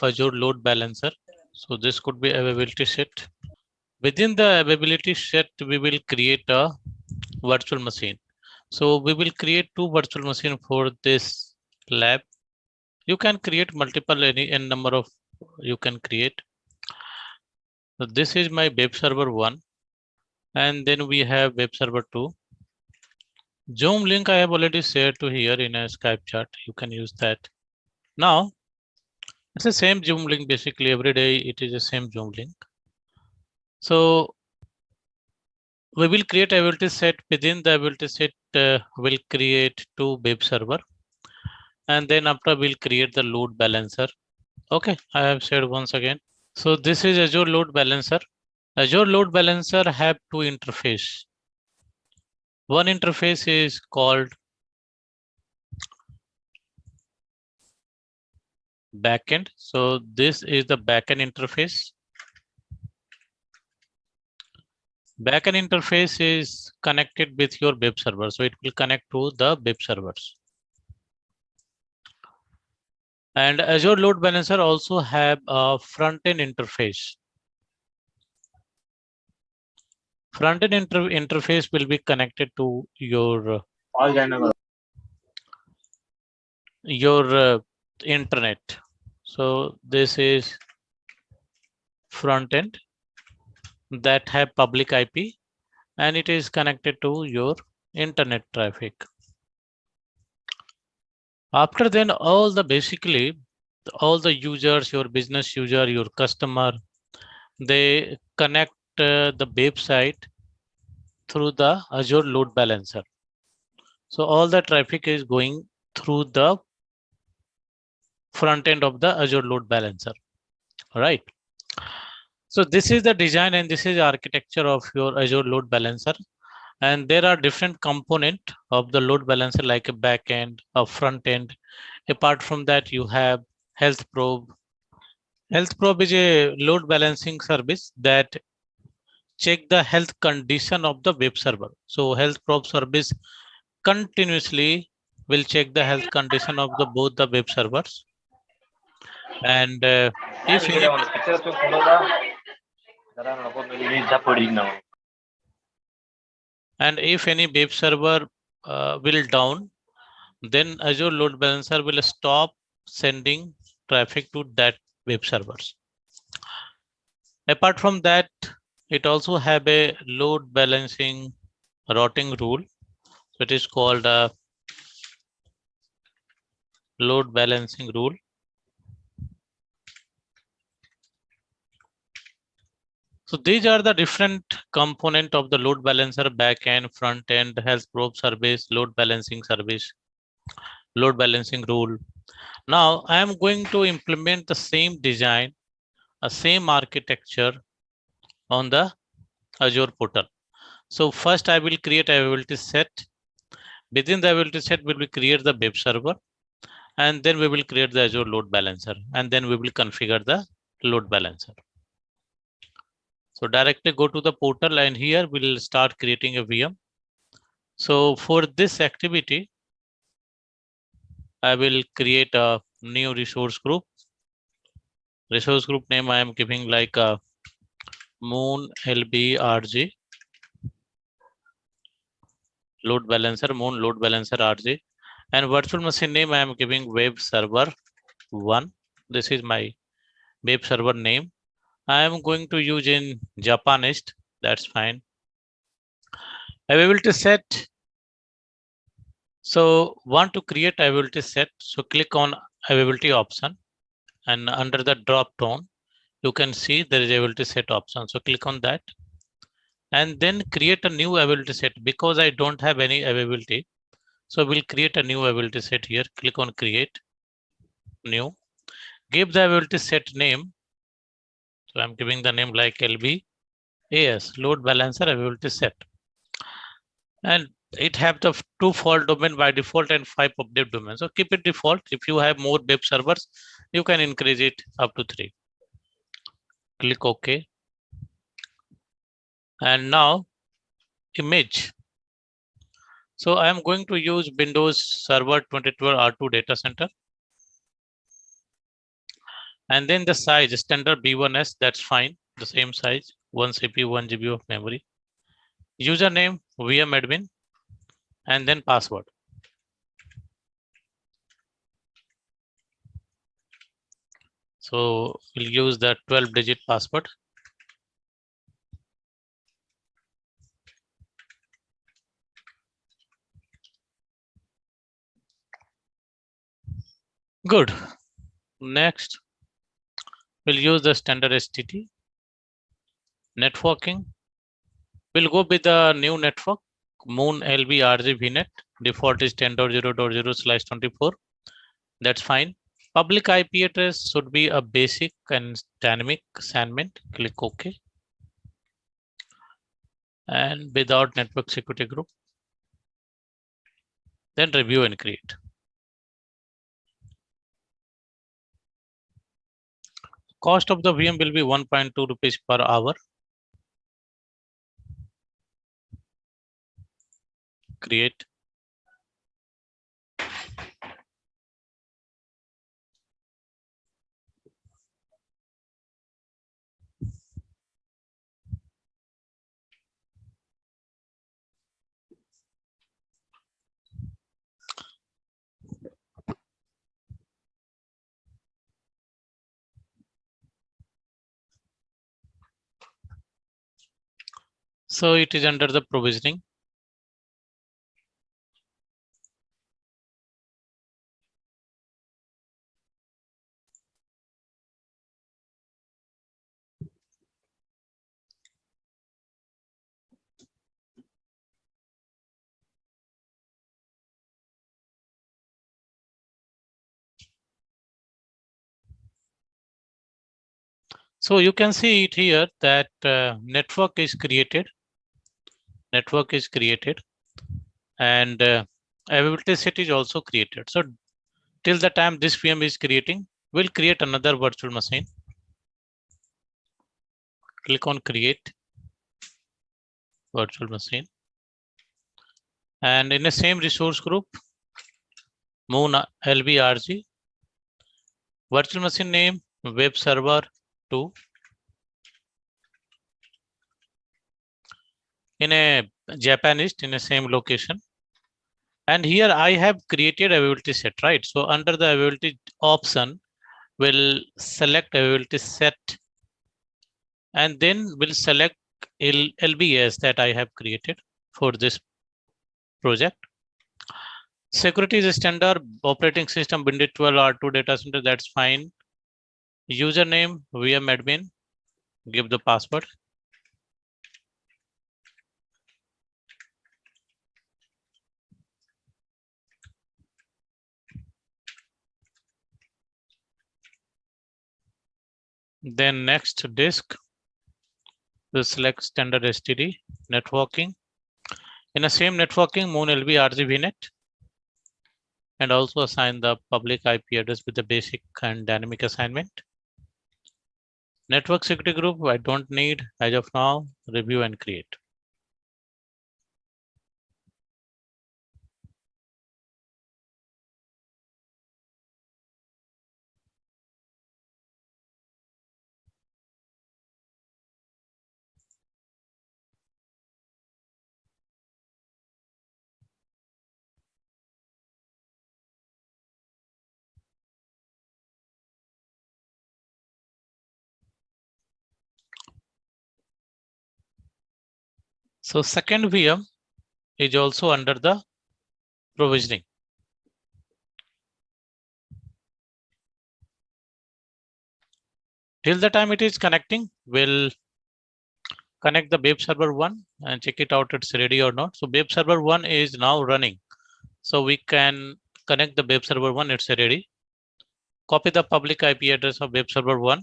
Azure Load Balancer. So this could be availability set. Within the availability set, we will create a virtual machine. So we will create two virtual machines for this lab. You can create multiple any n number of you can create. So this is my web server 1, and then we have web server 2. Zoom link I have already shared to here in a Skype chat. You can use that. Now it's the same Zoom link. Basically every day it is the same Zoom link. So we will create availability set. Within the availability set, we'll create two web server, and then after we'll create the load balancer. Okay, I have said once again. So this is Azure Load Balancer. Azure Load Balancer have two interface. One interface is called backend. So this is the backend interface. Backend interface is connected with your web server. So it will connect to the web servers. And Azure Load Balancer also have a front-end interface. Front-end interface will be connected to your internet. So this is front-end that have public IP, and it is connected to your internet traffic. After then, all the users, your business user, your customer, they connect the website through the Azure Load Balancer. So all the traffic is going through the front end of the Azure Load Balancer. All right. So this is the design and this is the architecture of your Azure Load Balancer. And there are different components of the load balancer like a back end, a front end. Apart from that, you have Health Probe. Health Probe is a load balancing service that check the health condition of the web server. So Health Probe service continuously will check the health condition of the both the web servers. And if any web server will down, then Azure Load Balancer will stop sending traffic to that web servers. Apart from that, it also have a load balancing routing rule. So it is called a load balancing rule. So these are the different component of the load balancer: back end, front end, health probe service, load balancing service, load balancing rule. Now I am going to implement the same design, a same architecture on the Azure portal. So first I will create availability set. Within the availability set, we will create the web server, and then we will create the Azure Load Balancer, and then we will configure the load balancer. So directly go to the portal, and here we will start creating a VM. So for this activity, I will create a new resource group. Resource group name I am giving like a Moon LBRG load balancer, Moon load balancer RG, and virtual machine name I am giving web server 1. This is my web server name. I am going to use in Japanese. That's fine. Availability set. So want to create availability set. So click on availability option, and under the drop down, you can see there is availability set option. So click on that, and then create a new availability set. Because I don't have any availability, so we'll create a new availability set here. Click on create new. Give the availability set name. So I'm giving the name like LBAS load balancer availability set, and it have the 2 fault domain by default and 5 update domain. So keep it default. If you have more web servers, you can increase it up to 3. Click OK. And now image. So I am going to use Windows Server 2012 R2 data center. And then the size standard B1S, that's fine. The same size, 1 CPU, 1 GB of memory. Username, VM admin, and then password. So we'll use the 12-digit password. Good. Next, we'll use the standard STT. Networking. We'll go with the new network, Moon LB RG VNet. Default is 10.0.0/24. That's fine. Public IP address should be a basic and dynamic assignment. Click OK. And without network security group. Then review and create. Cost of the VM will be 1.2 rupees per hour. Create. So it is under the provisioning. So you can see it here that network is created. Network is created, and availability set is also created. So till the time this VM is creating, we'll create another virtual machine. Click on create virtual machine. And in the same resource group, Moon LBRG, virtual machine name, web server 2. In a Japanese, in the same location. And here I have created availability set, right? So under the availability option, we'll select availability set, and then we'll select LBS that I have created for this project. Security is standard, operating system Windows 12 R2 data center, that's fine. Username, VM admin, give the password. Then next disk, we'll select standard STD, networking. In the same networking, Moon LB RG VNet, and also assign the public IP address with the basic and dynamic assignment. Network security group, I don't need as of now. Review and create. So second VM is also under the provisioning. Till the time it is connecting, we'll connect the web server 1 and check it out it's ready or not. So web server 1 is now running. So we can connect the web server 1, it's ready. Copy the public IP address of web server 1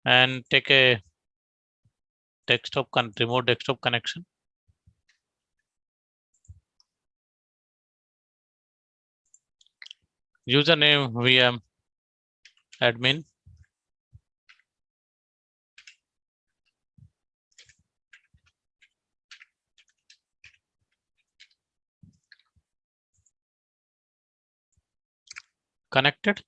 and take a remote desktop connection. Username VM admin. Connected.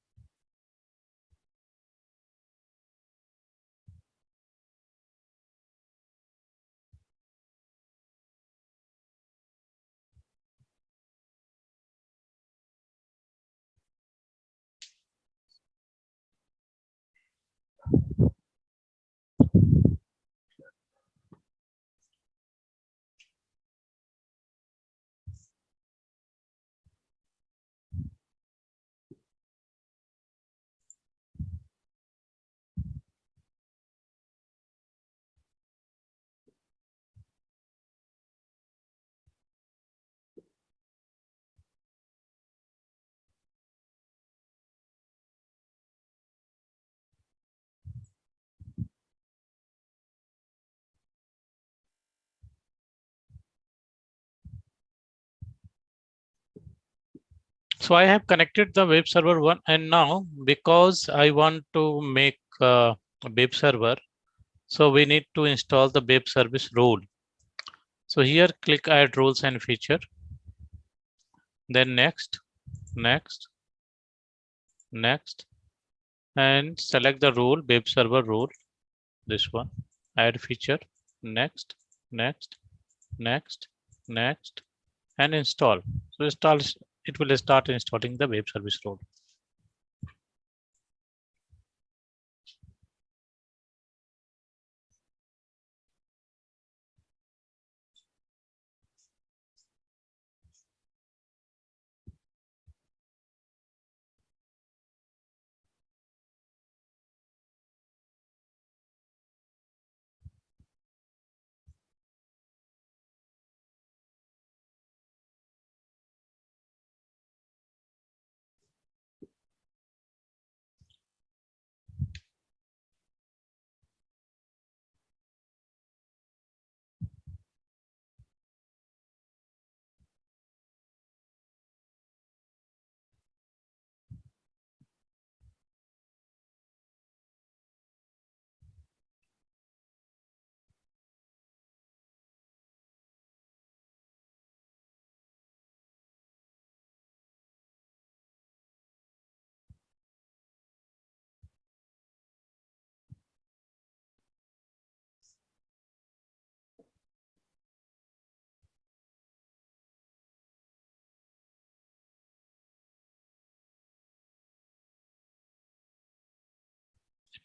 So I have connected the web server one, and now because I want to make a web server, so we need to install the web service role. So here click add roles and feature, then next, next, next, and select the role, web server role, this one, add feature, next, next, next, next, and install. So it will start installing the web service role.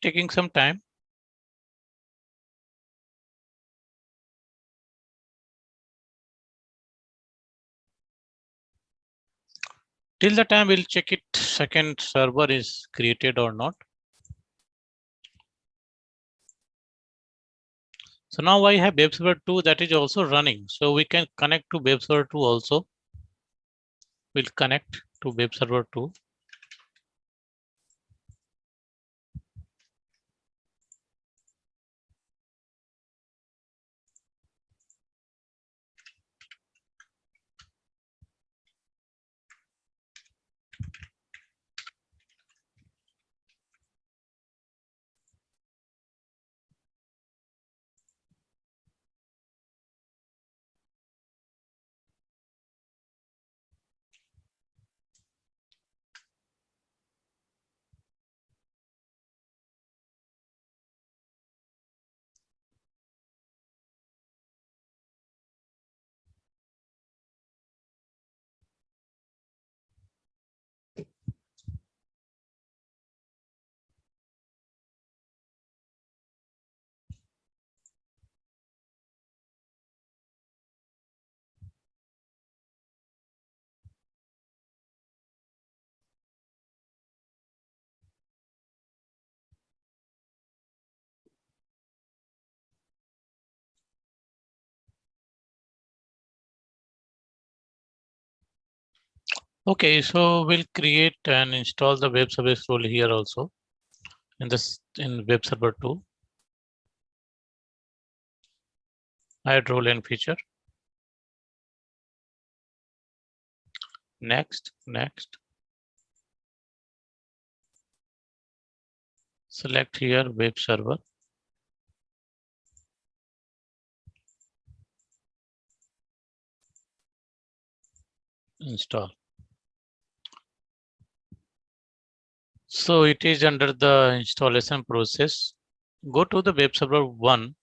Taking some time. Till the time we'll check it second server is created or not. So now I have web server 2 that is also running. So we can connect to web server 2 also. We'll connect to web server 2. Okay, so we'll create and install the web service role here also in this in web server 2. Add role and feature. Next, next. Select here web server. Install. So it is under the installation process. Go to the web server 1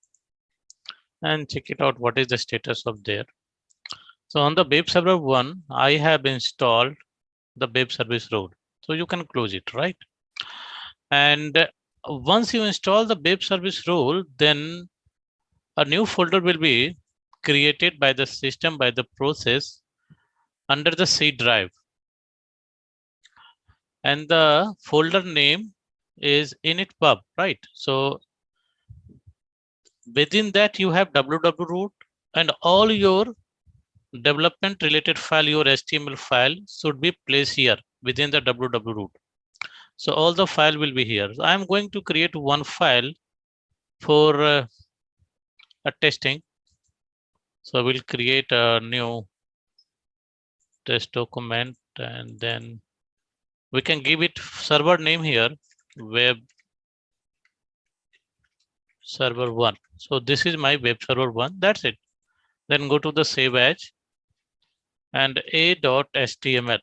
and check it out what is the status of there. So on the web server 1, I have installed the web service role. So you can close it, right? And Once you install the web service role, then a new folder will be created by the system, by the process under the C drive. And the folder name is initpub, right? So within that you have www root and all your development related file, your HTML file should be placed here within the www root. So all the file will be here. So I'm going to create one file for a testing. So we'll create a new test document and then we can give it server name here, web server 1. So this is my web server 1. That's it. Then go to the save as and a.html.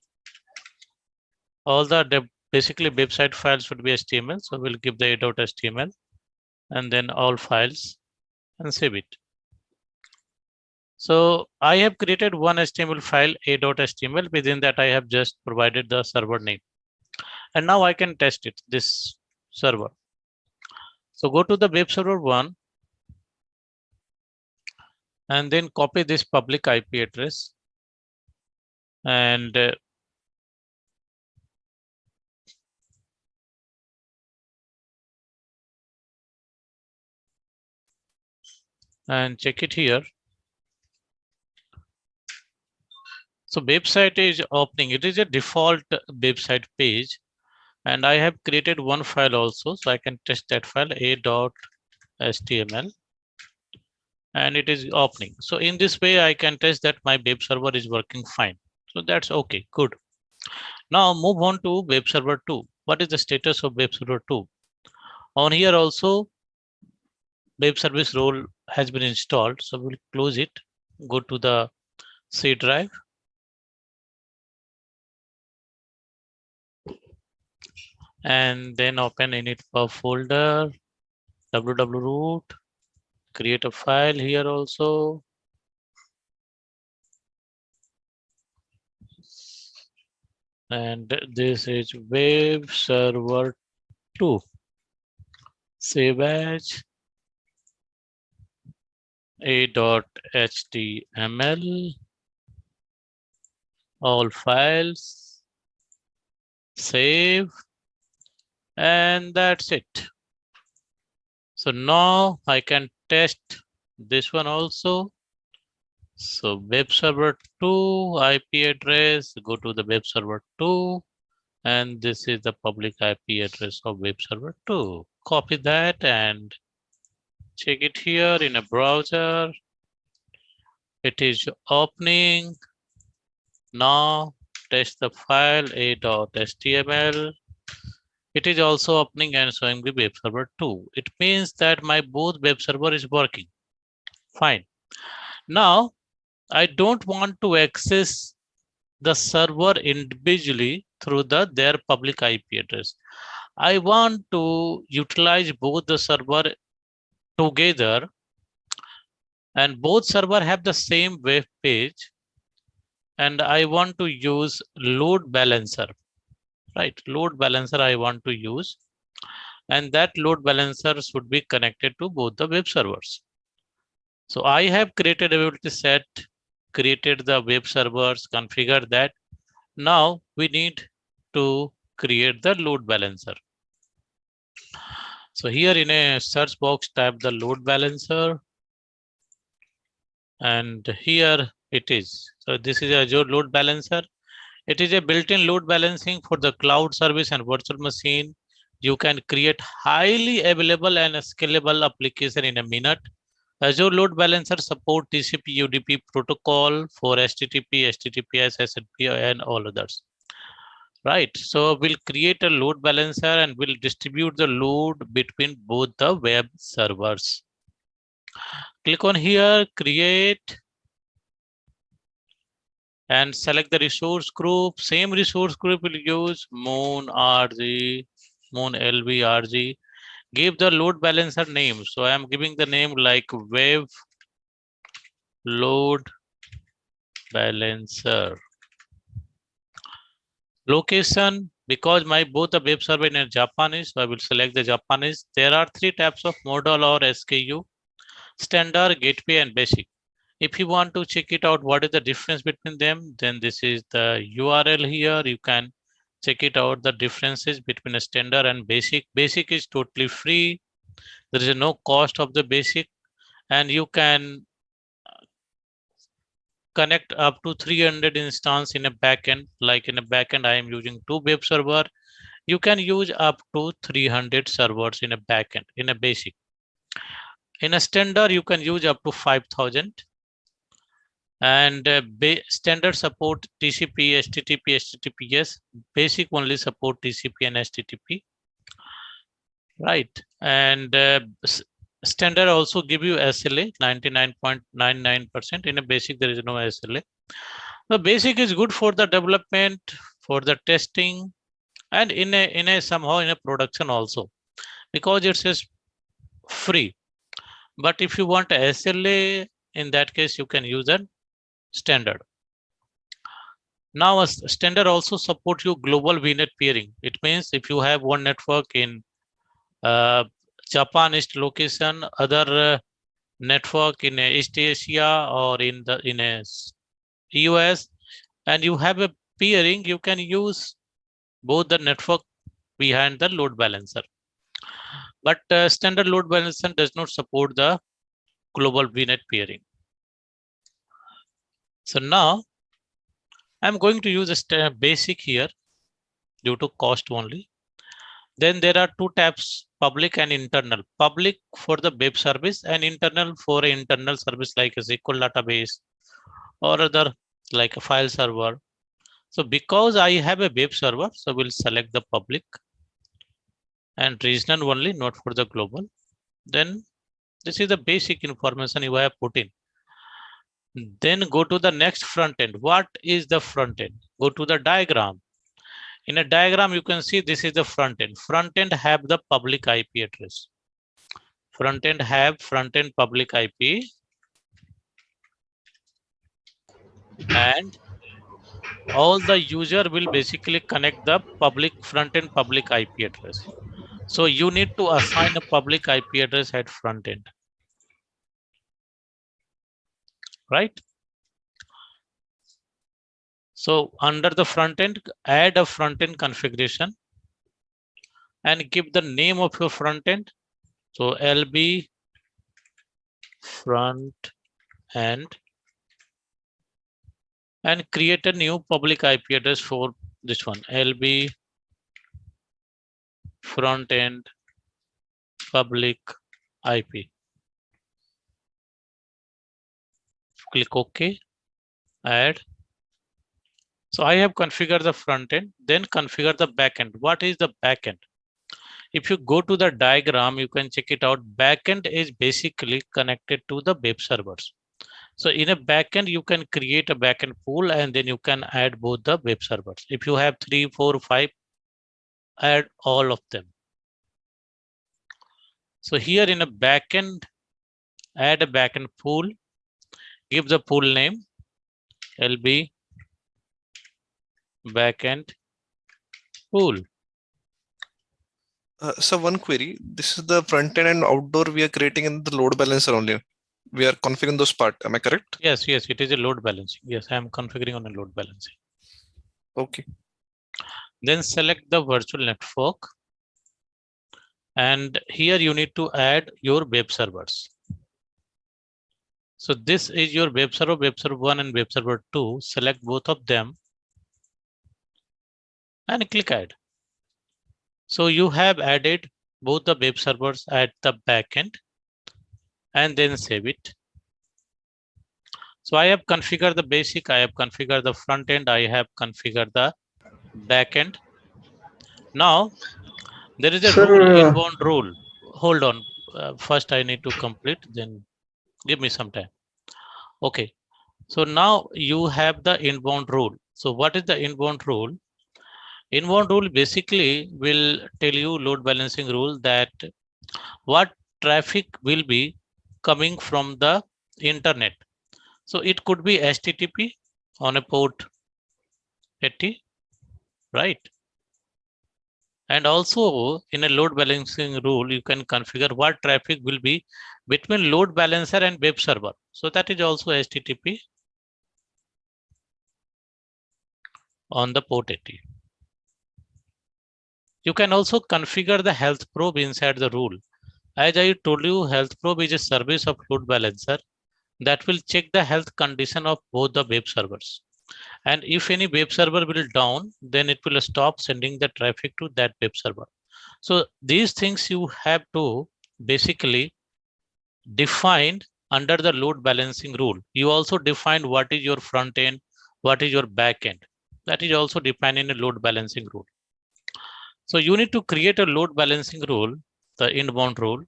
All the basically website files should be HTML. So we'll give the a.html and then all files and save it. So I have created one HTML file a.html. Within that I have just provided the server name. And now I can test it, this server. So go to the web server 1 and then copy this public IP address and check it here. So website is opening. It is a default website page. And I have created one file also. So I can test that file a.html. And it is opening. So in this way, I can test that my web server is working fine. So that's okay, good. Now move on to web server 2. What is the status of web server 2? On here also, web service role has been installed. So we'll close it, go to the C drive. And then open initpub folder, www root, create a file here also. And this is web server 2. Save as a.html, all files, save, and that's it. So now I can test this one also. So web server 2 IP address, go to the web server 2, and this is the public IP address of web server 2. Copy that and check it here in a browser. It is opening. Now test the file a.html. It is also opening and showing the web server 2. It means that my both web server is working fine. Now I don't want to access the server individually through their public IP address. I want to utilize both the server together and both server have the same web page. And I want to use load balancer, right? Load balancer I want to use. And that load balancer should be connected to both the web servers. So I have created ability set, created the web servers, configured that. Now we need to create the load balancer. So here in a search box, type the load balancer. And here it is. So this is Azure Load Balancer. It is a built-in load balancing for the cloud service and virtual machine. You can create highly available and scalable application in a minute. Azure Load Balancer support TCP UDP protocol for HTTP, HTTPS, SNP, and all others. Right, so we'll create a load balancer and we'll distribute the load between both the web servers. Click on here, create, and select the resource group. Same resource group will use Moon RG, Moon LV RG. Give the load balancer name. So I am giving the name like web load balancer. Location, because my both the web server in Japanese, so I will select the Japanese. There are three types of model or SKU: standard, gateway, and basic. If you want to check it out, what is the difference between them, then this is the URL here. You can check it out, the differences between a standard and basic. Basic is totally free. There is no cost of the basic, and you can connect up to 300 instance in a backend. Like in a backend, I am using 2 web server. You can use up to 300 servers in a backend in a basic. In a standard, you can use up to 5,000. And standard support TCP, HTTP, HTTPS. Basic only support TCP and HTTP. Right. And standard also give you SLA 99.99%. In a basic, there is no SLA. The basic is good for the development, for the testing, and in a somehow in a production also, because it is free. But if you want SLA, in that case, you can use a standard. Now, a standard also support you global VNet peering. It means if you have one network in Japan East location, other network in East Asia or in a US, and you have a peering, you can use both the network behind the load balancer. But standard load balancer does not support the global VNet peering. So now I'm going to use a basic here due to cost only. Then there are two tabs, public and internal. Public for the web service and internal for an internal service like a SQL database or other like a file server. So because I have a web server, so we'll select the public and regional only, not for the global. Then this is the basic information you have put in. Then go to the next front end. What is the front end? Go to the diagram. In a diagram, you can see this is the front end. Front end have the public IP address. Front end have front end public IP. And all the user will basically connect the public front end public IP address. So you need to assign a public IP address at front end. Right? So under the front end, add a front end configuration and give the name of your front end. So LB front end and create a new public IP address for this one, LB front end public IP. Click OK, add. So I have configured the front end, then configure the backend. What is the backend? If you go to the diagram, you can check it out. Backend is basically connected to the web servers. So in a backend, you can create a backend pool and then you can add both the web servers. If you have 3, 4, 5, add all of them. So here in a backend, add a backend pool, give the pool name LB backend pool. So one query, this is the front end and outdoor we are creating in the load balancer only. We are configuring those part. Am I correct? Yes, it is a load balancing. Yes, I am configuring on a load balancing. Okay. Then select the virtual network. And here you need to add your web servers. So this is your web server 1 and web server 2. Select both of them and click add. So you have added both the web servers at the backend and then save it. So I have configured the basic, I have configured the front end, I have configured the backend. Now there is a inbound rule. Hold on. First I need to complete, then give me some time. Okay. So now you have the inbound rule. So what is the inbound rule? Inbound rule basically will tell you load balancing rule that what traffic will be coming from the internet. So it could be HTTP on a port 80. right? And also in a load balancing rule, you can configure what traffic will be between load balancer and web server. So that is also HTTP on the port 80. You can also configure the health probe inside the rule. As I told you, health probe is a service of load balancer that will check the health condition of both the web servers. And if any web server will down, then it will stop sending the traffic to that web server. So these things you have to basically define under the load balancing rule. You also define what is your front end, what is your back end. That is also defined in a load balancing rule. So you need to create a load balancing rule, the inbound rule,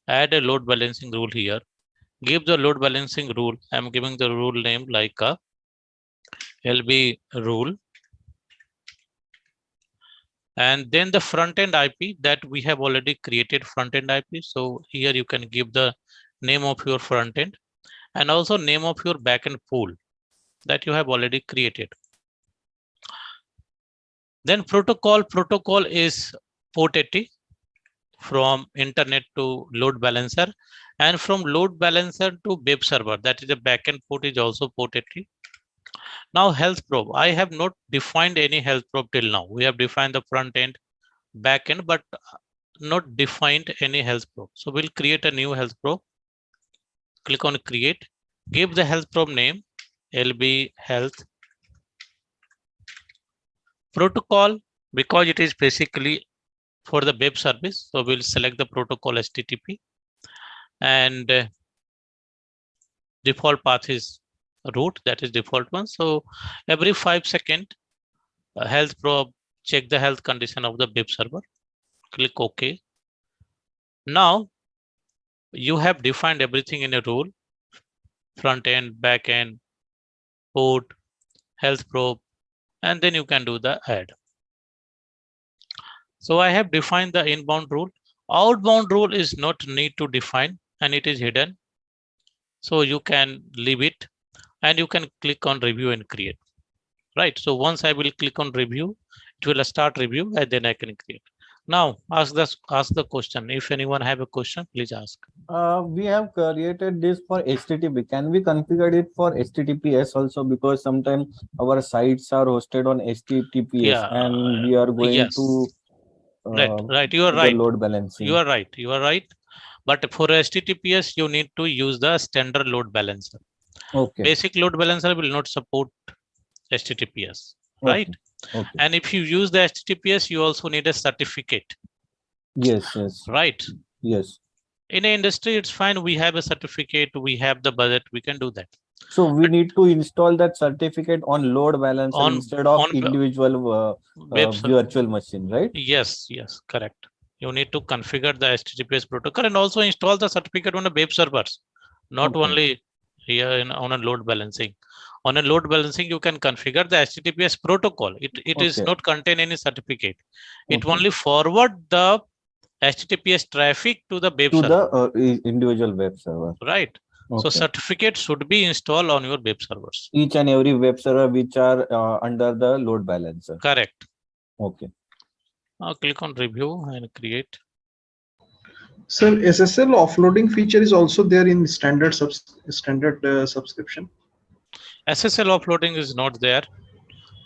add a load balancing rule here, give the load balancing rule. I'm giving the rule name like a LB rule. And then the front end IP that we have already created front end IP. So here you can give the name of your front end and also name of your backend pool that you have already created. Then protocol is port 80 from internet to load balancer, and from load balancer to web server, that is the backend port is also port 80. Now health probe, I have not defined any health probe till now. We have defined the front end, back end, but not defined any health probe. So we'll create a new health probe. Click on create, give the health probe name LB health protocol, because it is basically for the web service. So we'll select the protocol HTTP, and default path is root, that is default one. So every 5 seconds, health probe check the health condition of the web server. Click OK. Now you have defined everything in a rule: front end, back end, port, health probe, and then you can do the add. So I have defined the inbound rule. Outbound rule is not need to define and it is hidden. So you can leave it and you can click on review and create. Right. So once I will click on review, it will start review and then I can create. Now ask the question. If anyone have a question, please ask. We have created this for HTTP. Can we configure it for HTTPS also? Because sometimes our sites are hosted on HTTPS and we are going yes. to Right. You are the right. load balancing. You are right. You are right. But for HTTPS, you need to use the standard load balancer. Okay. Basic load balancer will not support HTTPS, right? Okay. And if you use the HTTPS, you also need a certificate. Yes. Yes. Right. Yes. In an industry, it's fine. We have a certificate. We have the budget. We can do that. So we need to install that certificate on load balancer instead of individual virtual machine, right? Yes. Yes. Correct. You need to configure the HTTPS protocol and also install the certificate on the web servers, not only here on a load balancing. On a load balancing, you can configure the HTTPS protocol. It is not contain any certificate. It only forward the HTTPS traffic to the web server. The individual web server. Right. So certificate should be installed on your web servers. Each and every web server which are under the load balancer. Correct. Okay. Now click on review and create. Sir, SSL offloading feature is also there in standard subscription. SSL offloading is not there.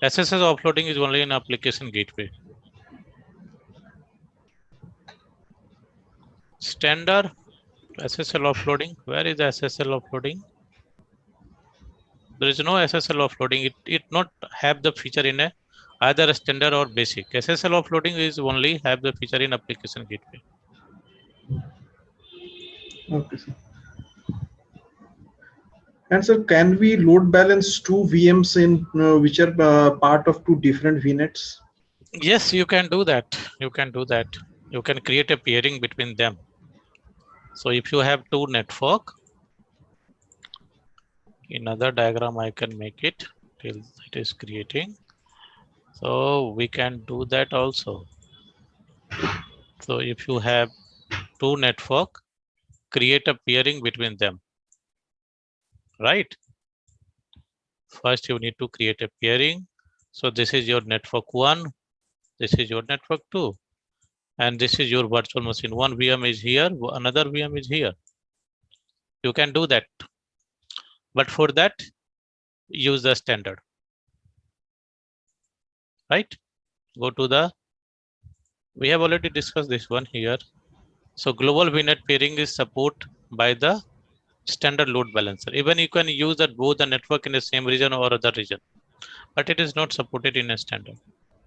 SSL offloading is only in application gateway. Standard SSL offloading. Where is the SSL offloading? There is no SSL offloading. It not have the feature in either a standard or basic. SSL offloading is only have the feature in application gateway. Okay, sir. And sir, can we load balance two VMs in which are part of two different VNets? Yes, you can do that. You can do that. You can create a peering between them. So if you have two network, in other diagram I can make it till it is creating. So we can do that also. So if you have two network, create a peering between them. Right. First you need to create a peering. So this is your network 1, this is your network 2, and this is your virtual machine. One VM is here, another VM is here. You can do that, but for that, use the standard, right? Go to the, we have already discussed this one here. So global VNet peering is supported by the standard load balancer. Even you can use that both the network in the same region or other region, but it is not supported in a standard.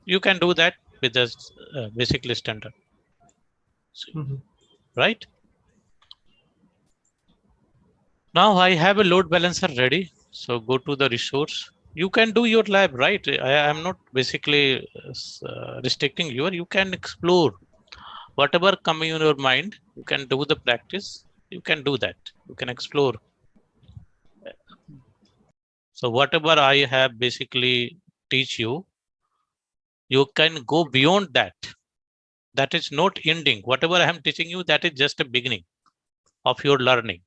You can do that with the basically standard, right? Now I have a load balancer ready. So go to the resource. You can do your lab, right? I am not basically restricting you. You can explore whatever come in your mind. You can do the practice. You can do that. You can explore. So whatever I have basically teach you, you can go beyond that. That is not ending. Whatever I am teaching you, that is just a beginning of your learning.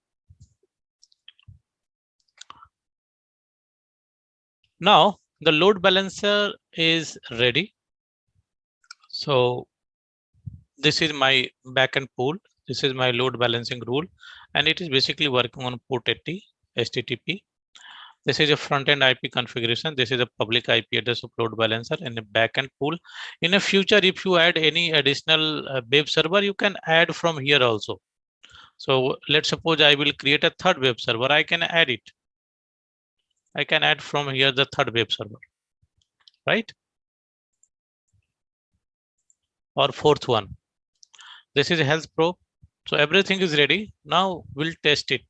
Now the load balancer is ready. So this is my backend pool. This is my load balancing rule, and it is basically working on port 80 HTTP. This is a front-end IP configuration. This is a public IP address of load balancer and a backend pool. In the future, if you add any additional web server, you can add from here also. So let's suppose I will create a third web server. I can add it. I can add from here the third web server, right? Or fourth one. This is a health probe. So everything is ready. Now we'll test it.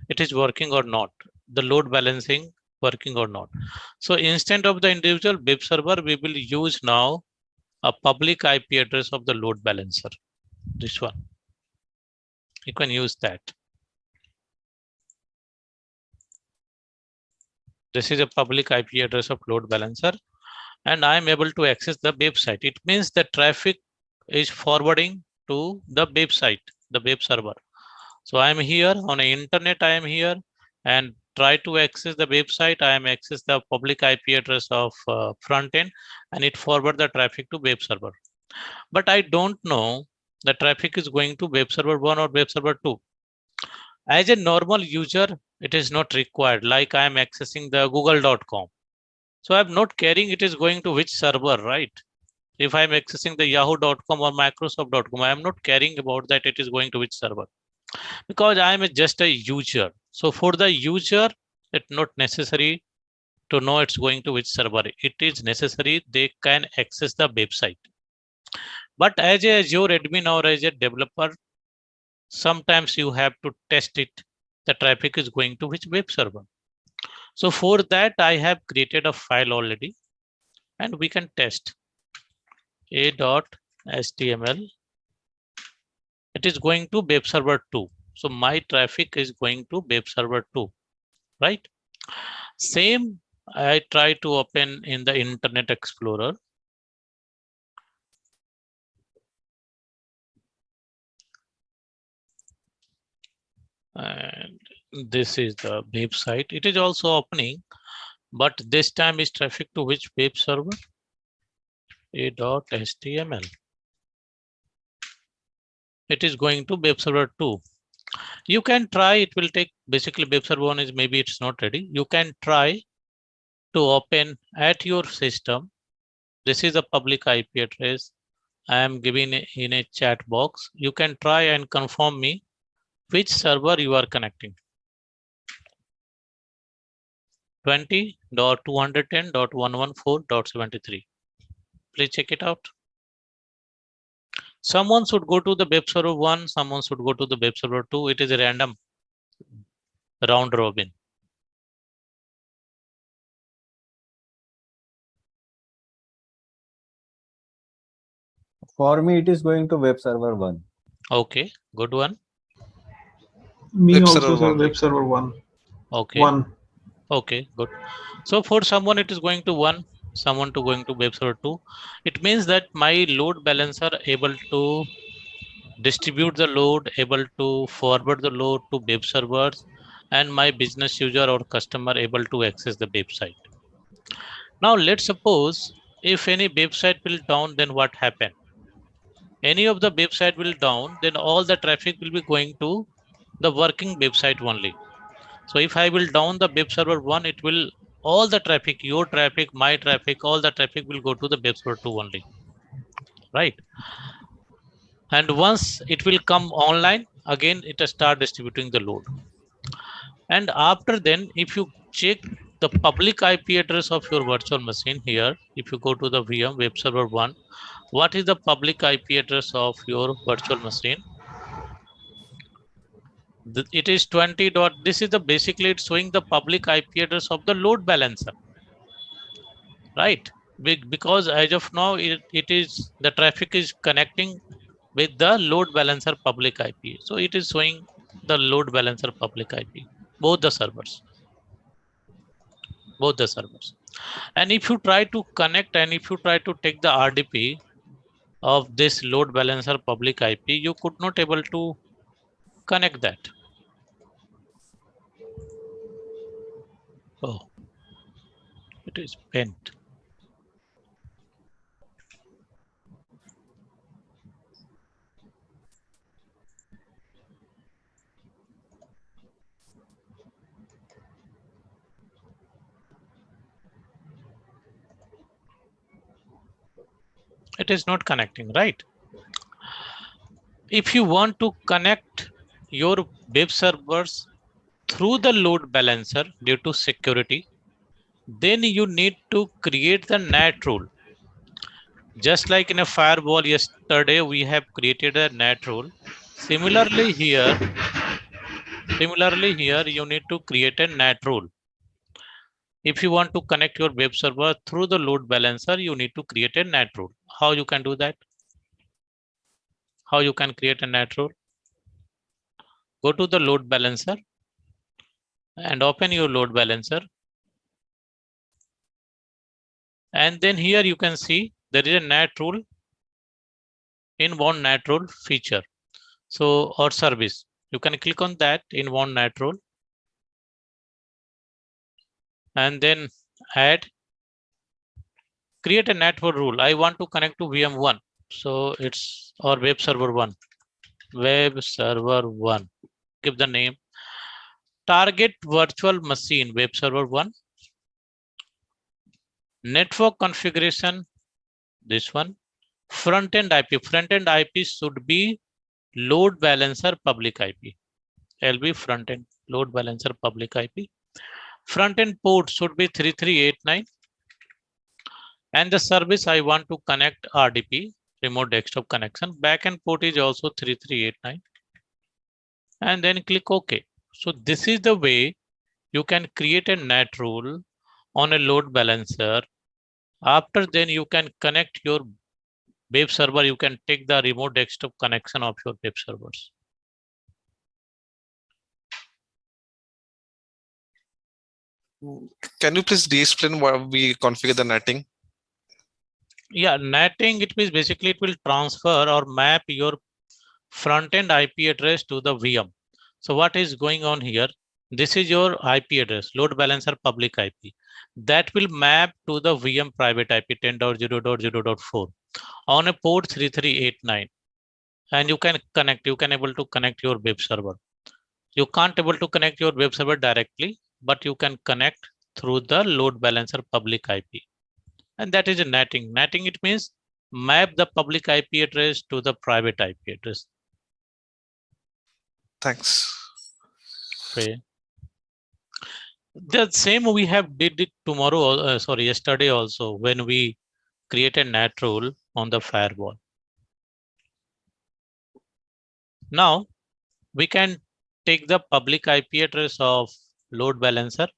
It is working or not. The load balancing working or not. So instead of the individual web server, we will use now a public IP address of the load balancer. This one. You can use that. This is a public IP address of load balancer, and I am able to access the website. It means the traffic is forwarding to the website, the web server. So I am here on the internet. I am here and try to access the website. I am access the public IP address of front end, and it forward the traffic to web server. But I don't know the traffic is going to web server 1 or web server 2. As a normal user, it is not required. Like I am accessing the google.com. So I'm not caring it is going to which server, right? If I'm accessing the yahoo.com or microsoft.com, I am not caring about that it is going to which server, because I am just a user. So for the user, it's not necessary to know it's going to which server. It is necessary they can access the website. But as a Azure admin or as a developer, sometimes you have to test it. The traffic is going to which web server. So for that, I have created a file already, and we can test a.html. It is going to web server 2. So my traffic is going to web server 2, right? Same, I try to open in the Internet Explorer. And this is the website. It is also opening, but this time is traffic to which web server? A.html. It is going to web server 2. You can try, it will take basically web server 1 is maybe it's not ready. You can try to open at your system. This is a public IP address. I am giving in a chat box. You can try and confirm me which server you are connecting. 20.210.114.73. Please check it out. Someone should go to the web server 1, someone should go to the web server 2. It is a random round robin. For me, it is going to web server 1. Okay, good one. Me Web also, server sir, one, web right? server 1. Okay. 1. Okay, good. So for someone it is going to 1, someone to going to web server 2. It means that my load balancer able to distribute the load, able to forward the load to web servers, and my business user or customer able to access the website. Now let's suppose if any website will down, then what happen? Any of the website will down, then all the traffic will be going to the working website only. So if I will down the web server 1, it will all the traffic, your traffic, my traffic, all the traffic will go to the web server 2 only, right? And once it will come online, again it will start distributing the load. And after then, if you check the public IP address of your virtual machine here, if you go to the VM web server 1, what is the public IP address of your virtual machine? It is 20 dot. This is the basically it's showing the public IP address of the load balancer, right? Because as of now, it is the traffic is connecting with the load balancer public IP. So it is showing the load balancer public IP, both the servers, both the servers. And if you try to connect and if you try to take the RDP of this load balancer public IP, you could not able to connect that. Oh, it is bent. It is not connecting, right? If you want to connect your web servers through the load balancer due to security, then you need to create the NAT rule. Just like in a firewall yesterday, we have created a NAT rule. Similarly here, you need to create a NAT rule. If you want to connect your web server through the load balancer, you need to create a NAT rule. How you can do that? How you can create a NAT rule? Go to the load balancer and open your load balancer. And then here you can see there is a NAT rule in one NAT rule feature. So, or service. You can click on that in one NAT rule. And then add, create a NAT rule. I want to connect to VM1. So it's or web server 1. Web server 1. Give the name. Target virtual machine web server 1. Network configuration, this one. Front-end IP. Front-end IP should be load balancer public IP. LB front-end load balancer public IP. Front-end port should be 3389. And the service I want to connect RDP, remote desktop connection. Backend port is also 3389. And then click OK. So this is the way you can create a NAT rule on a load balancer. After then you can connect your web server. You can take the remote desktop connection of your web servers. Can you please de-explain why we configure the netting? Yeah, netting, it means basically it will transfer or map your front-end IP address to the VM. So what is going on here? This is your IP address, load balancer public IP. That will map to the VM private IP 10.0.0.4 on a port 3389. And you can connect, you can able to connect your web server. You can't able to connect your web server directly, but you can connect through the load balancer public IP. And that is a netting. Netting, it means map the public IP address to the private IP address. Thanks. Okay. The same we have did it yesterday also when we create a NAT rule on the firewall. Now we can take the public IP address of load balancer,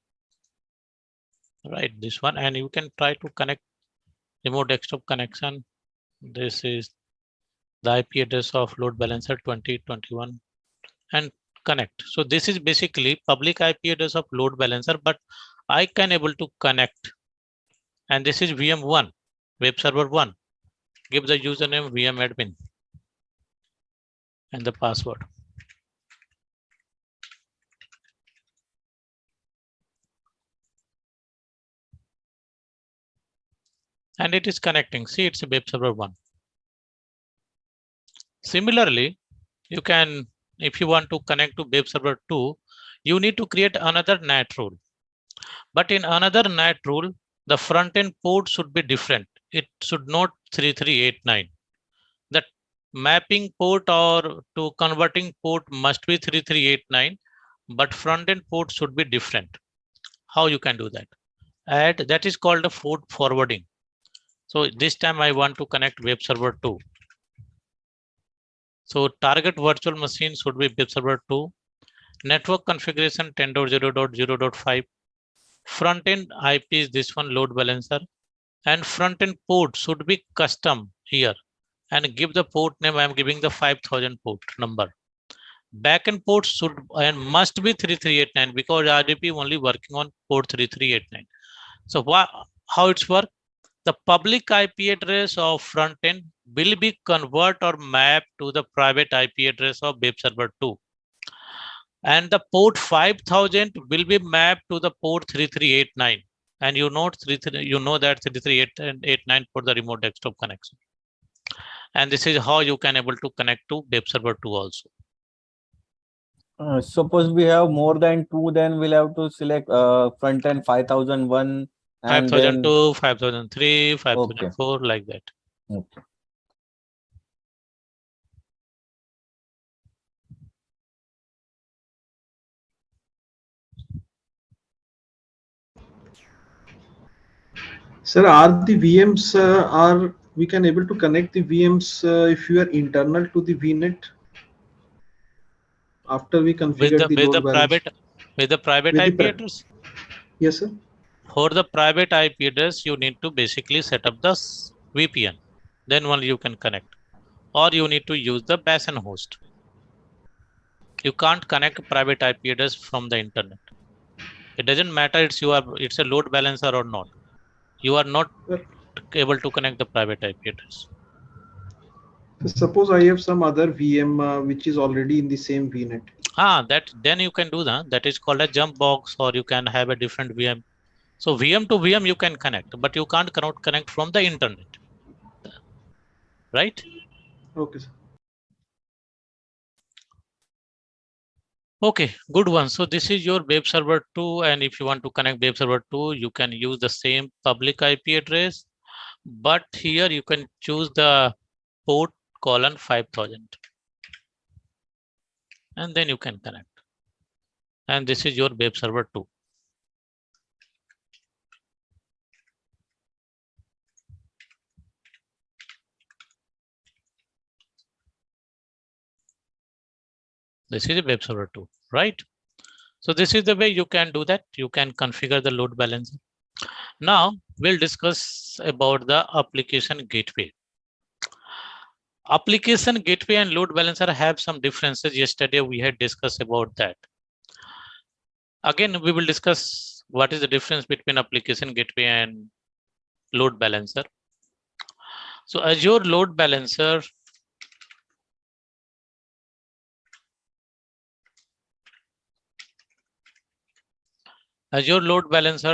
right? This one, and you can try to connect remote desktop connection. This is the IP address of load balancer 2021 and connect. So this is basically public IP address of load balancer, but I can able to connect. And this is VM1, web server 1. Give the username VM admin and the password. and it is connecting. See, it's a web server 1. Similarly, you can, if you want to connect to web server 2, you need to create another NAT rule. But in another NAT rule, the front end port should be different. It should not 3389. The mapping port or to converting port must be 3389, but front end port should be different. How you can do that? Add, that is called a port forwarding. So this time I want to connect web server 2. So target virtual machine should be web server 2. Network configuration 10.0.0.5. Front end IP is this one, load balancer. And front end port should be custom here. And give the port name, I am giving the 5000 port number. Backend port should and must be 3389 because RDP only working on port 3389. So how it's work? The public IP address of front end will be convert or mapped to the private IP address of web server 2. And the port 5000 will be mapped to the port 3389. And you know that 3389 for the remote desktop connection. And this is how you can able to connect to web server 2 also. Suppose we have more than 2, then we'll have to select front end 5001 and then 5002, 5003, 5004, like that. okay. Sir, are the VMs are we can able to connect the VMs if you are internal to the VNet after we configure the load balance with the private with the IP address? Yes, sir. For the private IP address, you need to basically set up the VPN. Then only you can connect. Or you need to use the basin host. You can't connect private IP address from the internet. It doesn't matter it's a load balancer or not. You are not able to connect the private IP address. Suppose I have some other VM which is already in the same VNet. Then you can do that. That is called a jump box, or you can have a different VM. So VM to VM you can connect, but you can't connect from the internet. Right? Okay, sir. Okay, good one. So this is your web server 2, and if you want to connect web server 2, you can use the same public IP address, but here you can choose the port colon 5000, and then you can connect. And this is your web server 2. This is a web server 2, right? So this is the way you can do that. You can configure the load balancer. Now we'll discuss about the application gateway. Application gateway and load balancer have some differences. Yesterday we had discussed about that. Again, we will discuss what is the difference between application gateway and load balancer. So Azure Load Balancer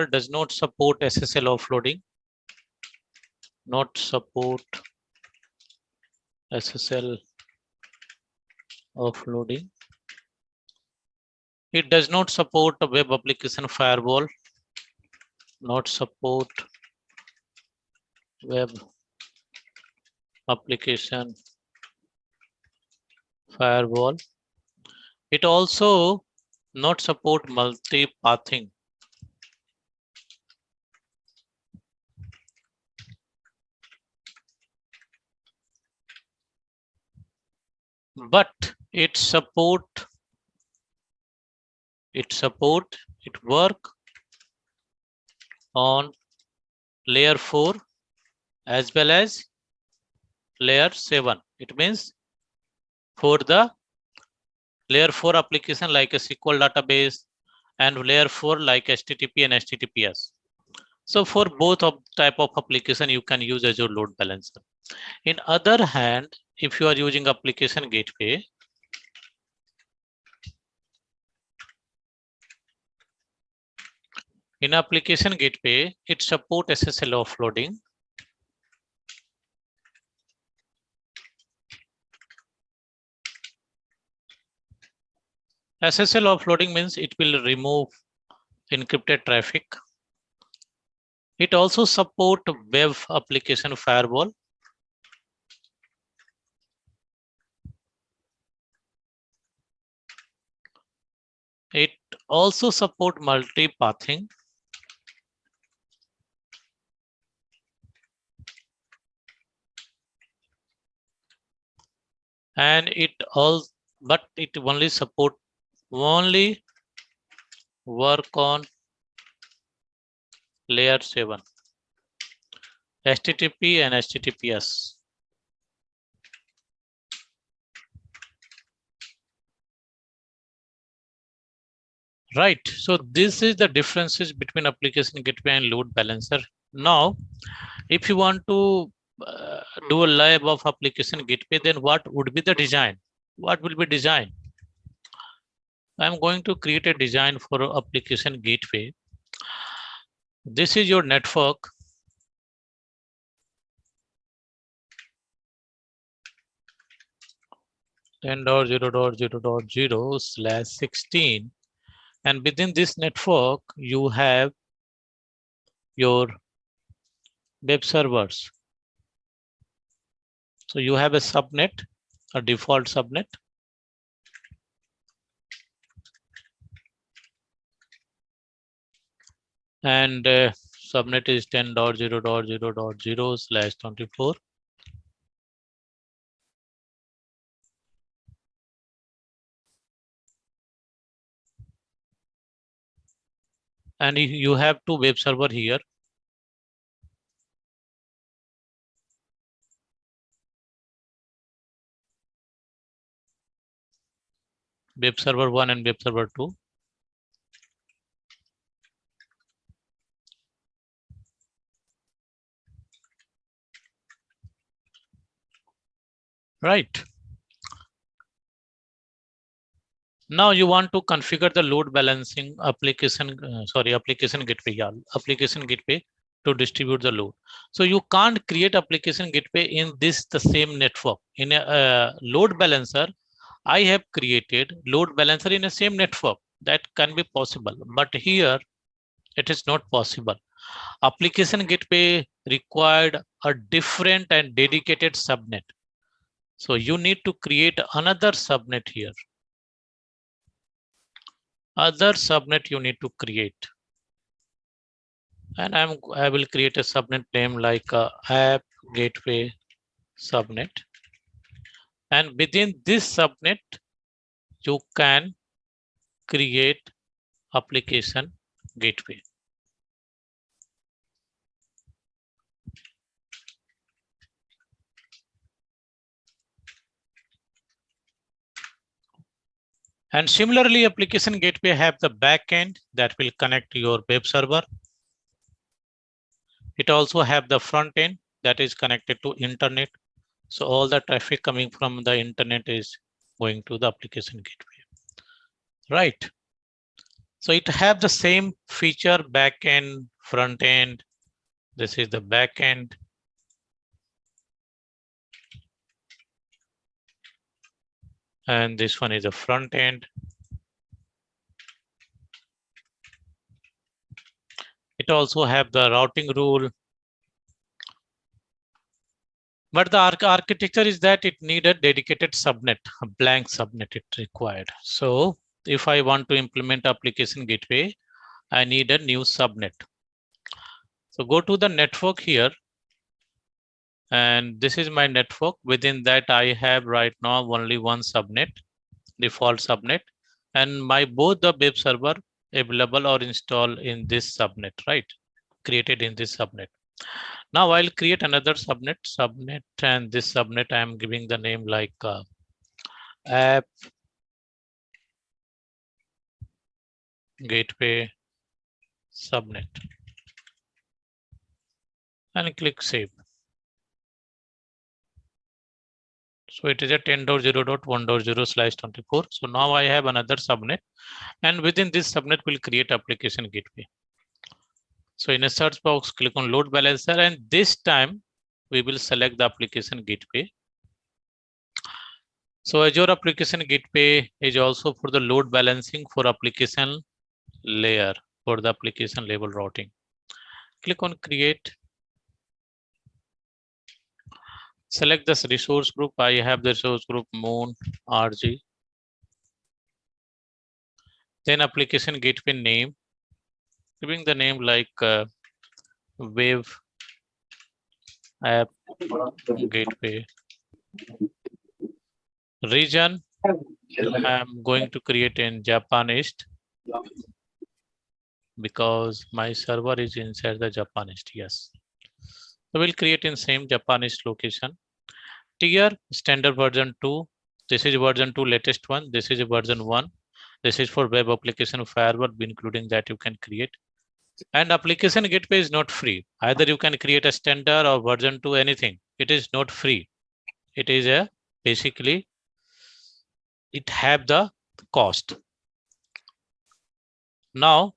does not support SSL offloading. Not support SSL offloading. It does not support a web application firewall. Not support web application firewall. It also not support multi-pathing. But it work on layer 4 as well as layer 7. It means for the layer 4 application like a SQL database and layer 4 like HTTP and HTTPS. So for both of type of application, you can use Azure Load Balancer. In other hand, if you are using application gateway, it support SSL offloading. SSL offloading means it will remove encrypted traffic. It also supports web application firewall. It also supports multi-pathing. And it all, but it only work on layer 7, HTTP and HTTPS. Right. So this is the differences between application gateway and load balancer. Now, if you want to do a lab of application gateway, then what would be the design? What will be design? I'm going to create a design for application gateway. This is your network. (10.0.0.0/16), and within this network you have your web servers. So you have a subnet, a default subnet. And subnet is 10.0.0.0/24. And you have two web server here. Web server 1 and web server 2. Right. Now you want to configure the load balancing application, application gateway, application gateway to distribute the load. So you can't create application gateway in the same network. In a load balancer, I have created load balancer in the same network. That can be possible, but here it is not possible. Application gateway required a different and dedicated subnet. So you need to create another subnet here. Other subnet you need to create. And I will create a subnet name like app gateway subnet. And within this subnet, you can create application gateway. And similarly, application gateway have the backend that will connect to your web server. It also have the front end that is connected to internet. So all the traffic coming from the internet is going to the application gateway. Right. So it have the same feature, backend, front end. This is the backend. And this one is the front end. It also have the routing rule. But the architecture is that it need a dedicated subnet, a blank subnet it required. So if I want to implement application gateway, I need a new subnet. So go to the network here. And this is my network. Within that, I have right now only one subnet, default subnet, and my both the web server available or installed in this subnet, right? Created in this subnet. Now I'll create another subnet, and this subnet I am giving the name like app gateway subnet, and click save. So it is a 10.0.1.0/24. So now I have another subnet, and within this subnet we'll create application gateway. So in a search box, click on load balancer, and this time we will select the application gateway. So Azure Application Gateway is also for the load balancing for application layer, for the application level routing. Click on create. Select this resource group. I have the resource group Moon RG. Then application gateway name, giving the name like Wave App Gateway. Region, I'm going to create in Japan East because my server is inside the Japan East. Yes. So we'll create in same Japan East location. Tier standard version 2. This is version 2 latest one. This is version 1. This is for web application firewall, including that you can create. And application gateway is not free. Either you can create a standard or version 2, anything. It is not free. It is a basically it have the cost. Now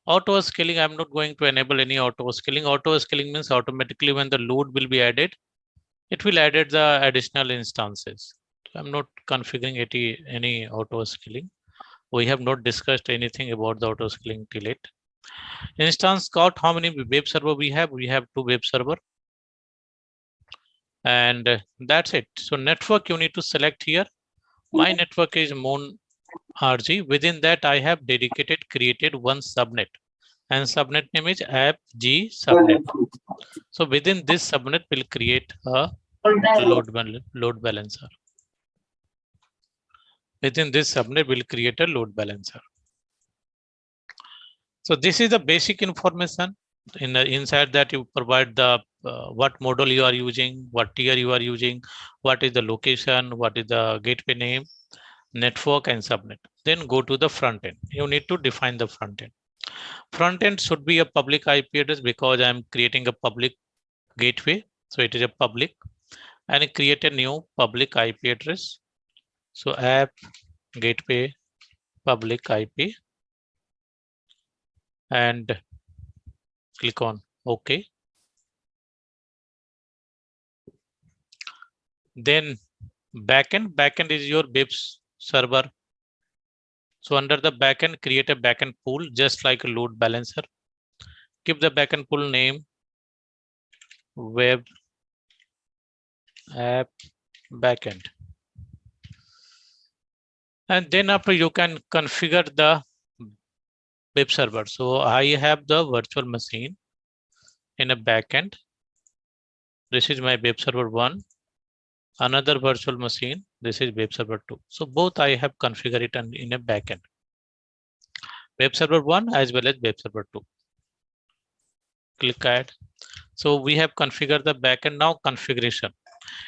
auto scaling, I'm not going to enable any auto scaling. Auto scaling means automatically when the load will be added, it will add the additional instances. So I'm not configuring any auto scaling. We have not discussed anything about the auto scaling till it. Instance count, how many web server we have? We have 2 web server. And that's it. So network you need to select here. My network is Moon RG. Within that I have created one subnet, and subnet name is app G subnet. So within this subnet we'll create a load balancer. Within this subnet we'll create a load balancer. So this is the basic information. Inside that you provide the what model you are using, what tier you are using, what is the location, what is the gateway name, network and subnet. Then go to the front end. You need to define the front end. Front end should be a public IP address because I'm creating a public gateway. So it is a public, and create a new public IP address. So app gateway public IP and click on OK. Then backend is your web server. So under the backend, create a backend pool just like a load balancer. Give the backend pool name web app backend. And then after you can configure the web server. So I have the virtual machine in a backend. This is my web server 1. Another virtual machine. This is web server 2. So both I have configured it in a backend. Web server 1 as well as web server 2. Click add. So we have configured the backend. Now configuration.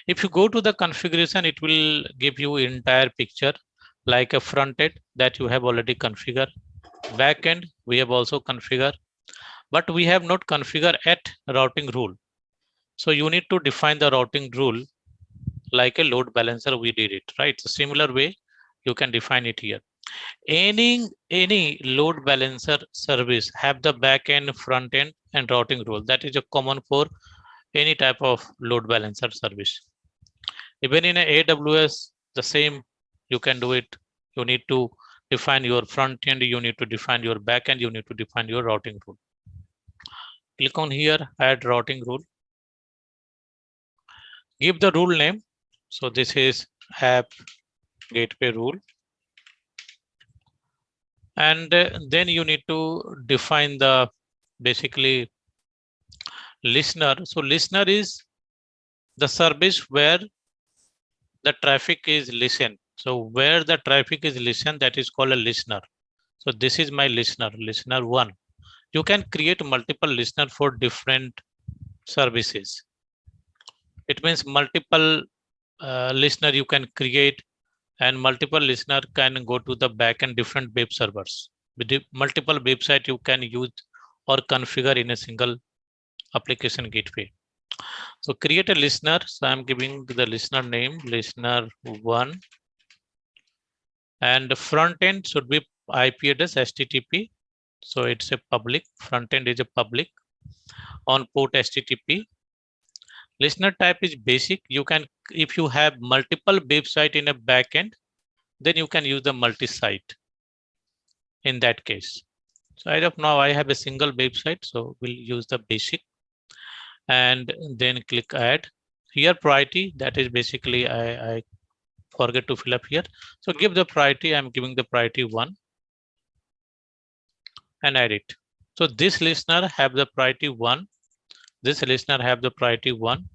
If you go to the configuration, it will give you entire picture like a front end that you have already configured. Backend we have also configured, but we have not configured at routing rule. So you need to define the routing rule like a load balancer. We did it right. So similar way you can define it here. Any load balancer service have the backend, front end and routing rule. That is a common for any type of load balancer service. Even in a AWS, the same you can do it. You need to define your front end, you need to define your back end, you need to define your routing rule. Click on here, add routing rule. Give the rule name. So this is app gateway rule. And then you need to define the basically listener. So listener is the service where the traffic is listened. So where the traffic is listened, that is called a listener. So this is my listener, listener 1. You can create multiple listener for different services. It means multiple listener you can create, and multiple listener can go to the back end different web servers. With multiple website you can use or configure in a single application gateway. So create a listener. So I'm giving the listener name listener 1, and the front end should be IP address HTTP. So it's a public, front end is a public on port HTTP. Listener type is basic. You can, if you have multiple website in a backend, then you can use the multi-site in that case. So as of now, I have a single website, so we'll use the basic and then click add. Here priority, that is basically I forget to fill up here. So give the priority, I'm giving the priority 1 and add it. So this listener have the priority 1. This listener have the priority 1.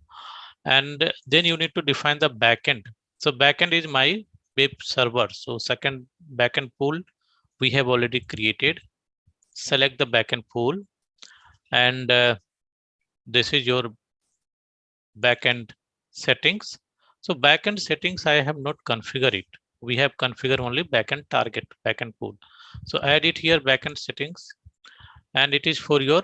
And then you need to define the backend. So backend is my web server. So second backend pool we have already created. Select the backend pool, and this is your backend settings. So backend settings I have not configured it. We have configured only backend target, backend pool. So add it here, backend settings, and it is for your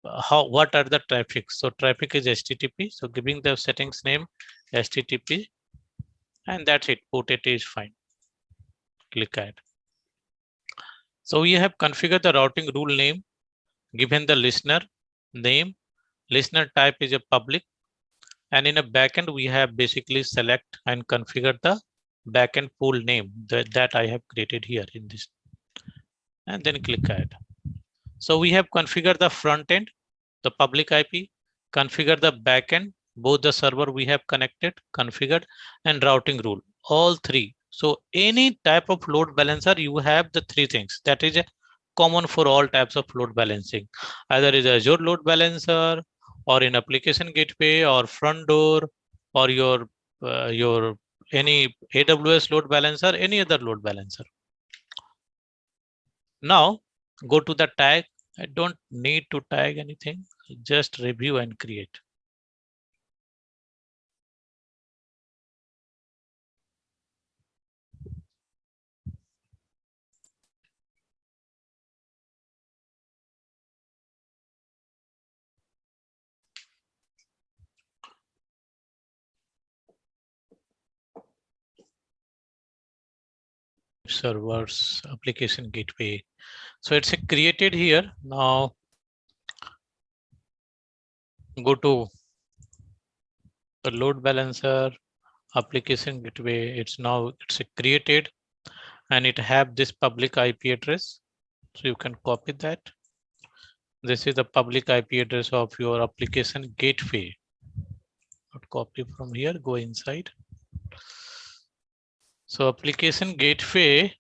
what are the traffic. So traffic is HTTP. So giving the settings name HTTP, and that's it. Put it is fine. Click add. So we have configured the routing rule name, given the listener name, listener type is a public, and in a backend we have basically select and configure the backend pool name that I have created here in this, and then click add. So we have configured the front end, the public IP, configure the backend, both the server we have connected, configured, and routing rule, all three. So any type of load balancer, you have the three things that is common for all types of load balancing. Either is Azure Load Balancer, or in application gateway, or front door, or your any AWS load balancer, any other load balancer. Now go to the tag. I don't need to tag anything, just review and create. Servers, application gateway. So it's created here. Now go to the load balancer, application gateway. It's created, and it have this public IP address. So you can copy that. This is the public IP address of your application gateway. Not copy from here, go inside. So application gateway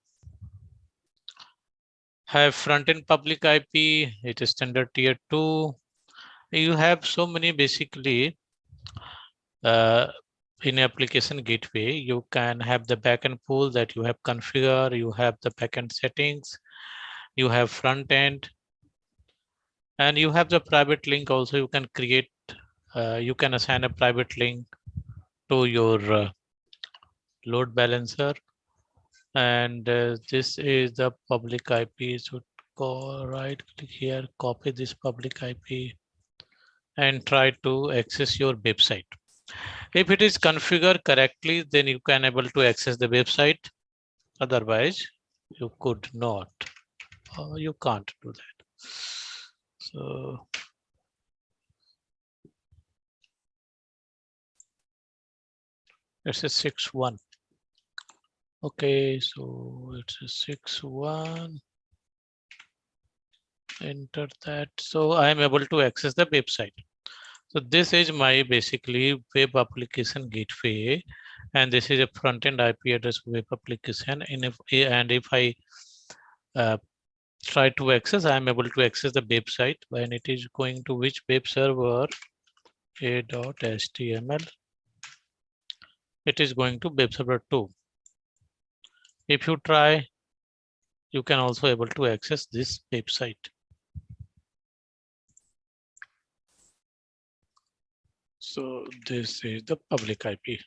have front-end public IP. It is standard tier 2. You have so many basically in application gateway. You can have the backend pool that you have configured. You have the backend settings. You have front end, and you have the private link also. You can create. You can assign a private link to your load balancer, and this is the public IP. So go right click here, copy this public IP, and try to access your website. If it is configured correctly, then you can able to access the website. Otherwise, you could not, or you can't do that. So it's a 6.1. Okay, so it's a 6.1. Enter that. So I am able to access the website. So this is my basically web application gateway, and this is a front-end IP address web application. And if I try to access, I am able to access the website when it is going to which web server, a.html. It is going to web server 2. If you try, you can also able to access this website. So this is the public IP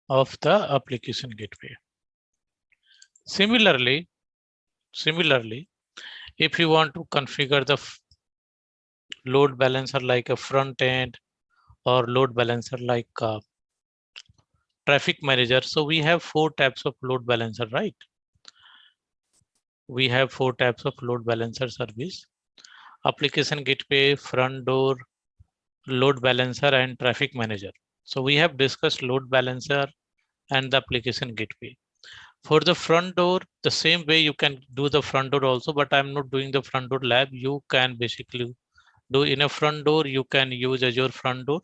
of the application gateway. Similarly, if you want to configure the load balancer like a front end, or load balancer like a traffic manager. So we have 4 types of load balancer, right? We have 4 types of load balancer service: application gateway, front door, load balancer and traffic manager. So we have discussed load balancer and the application gateway. For the front door, the same way you can do the front door also, but I'm not doing the front door lab. You can basically do in a front door, you can use Azure front door.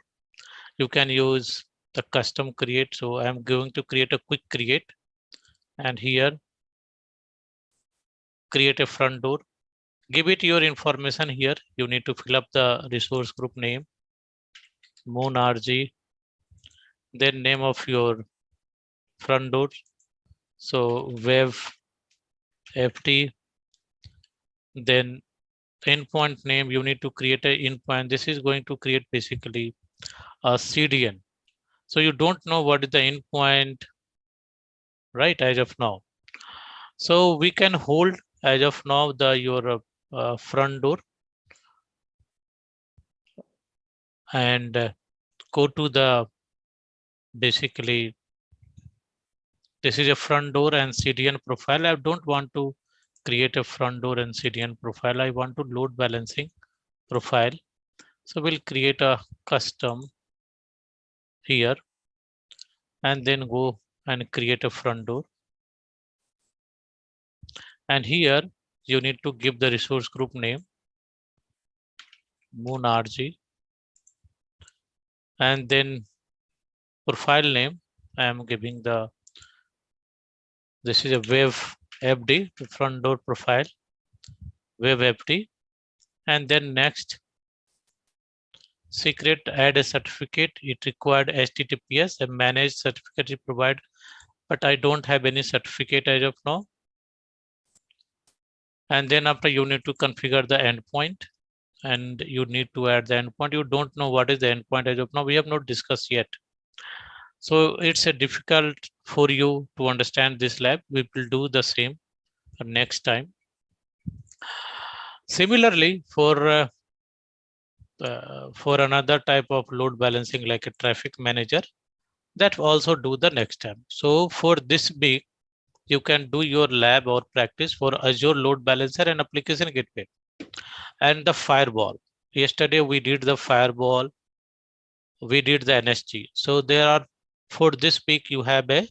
You can use the custom create. So I'm going to create a quick create, and here create a front door. Give it your information here. You need to fill up the resource group name, Moon RG, then name of your front door. So web FT, then endpoint name. You need to create a endpoint. This is going to create basically a CDN. So you don't know what is the endpoint, right, as of now. So we can hold as of now the your front door and go to the basically this is a front door and CDN profile. I don't want to create a front door and CDN profile. I want to load balancing profile. So we'll create a custom here and then go and create a front door. And here you need to give the resource group name, Moon RG, and then profile name. I am giving this is a web FD, front door profile, web FD, and then next secret add a certificate. It required HTTPS and managed certificate is provide, but I don't have any certificate as of now. And then after you need to configure the endpoint and you need to add the endpoint. You don't know what is the endpoint as of now. We have not discussed yet. So it's a difficult for you to understand this lab. We will do the same next time. Similarly, for another type of load balancing like a traffic manager, that also do the next time. So for this big, you can do your lab or practice for Azure Load Balancer and application gateway and the firewall. Yesterday we did the firewall, we did the NSG. So there are for this week you have a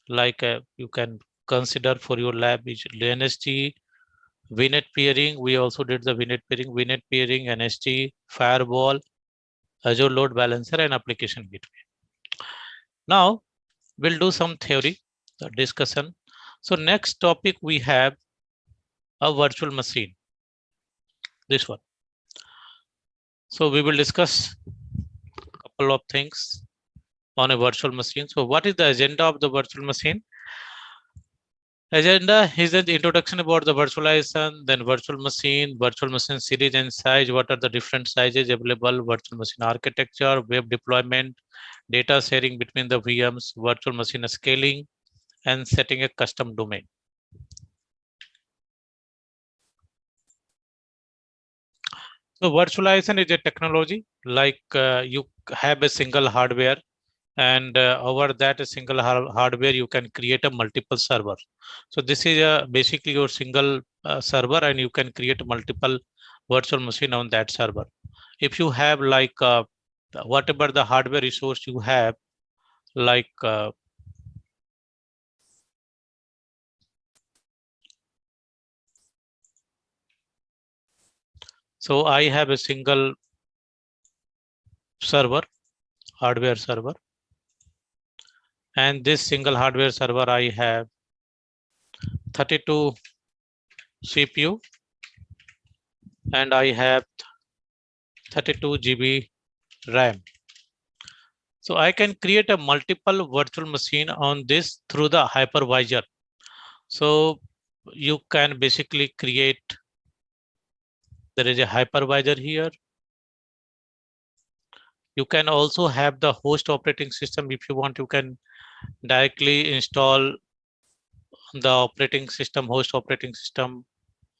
like you can consider for your lab is NSG, VNet peering. We also did the VNet peering, NSG, firewall, Azure Load Balancer, and application gateway. Now we'll do some theory discussion. So next topic we have a virtual machine. This one. So we will discuss a couple of things on a virtual machine. So what is the agenda of the virtual machine? Agenda is an introduction about the virtualization, then virtual machine series and size. What are the different sizes available? Virtual machine architecture, web deployment, data sharing between the VMs, virtual machine scaling, and setting a custom domain. So virtualization is a technology like you have a single hardware, and over that a single hardware you can create a multiple server. So this is basically your single server, and you can create multiple virtual machine on that server. If you have like whatever the hardware resource you have, like so I have a single server, hardware server, and this single hardware server I have 32 CPU and I have 32 GB RAM. So I can create a multiple virtual machine on this through the hypervisor. So you can basically create, there is a hypervisor here. You can also have the host operating system. If you want, you can directly install the operating system, host operating system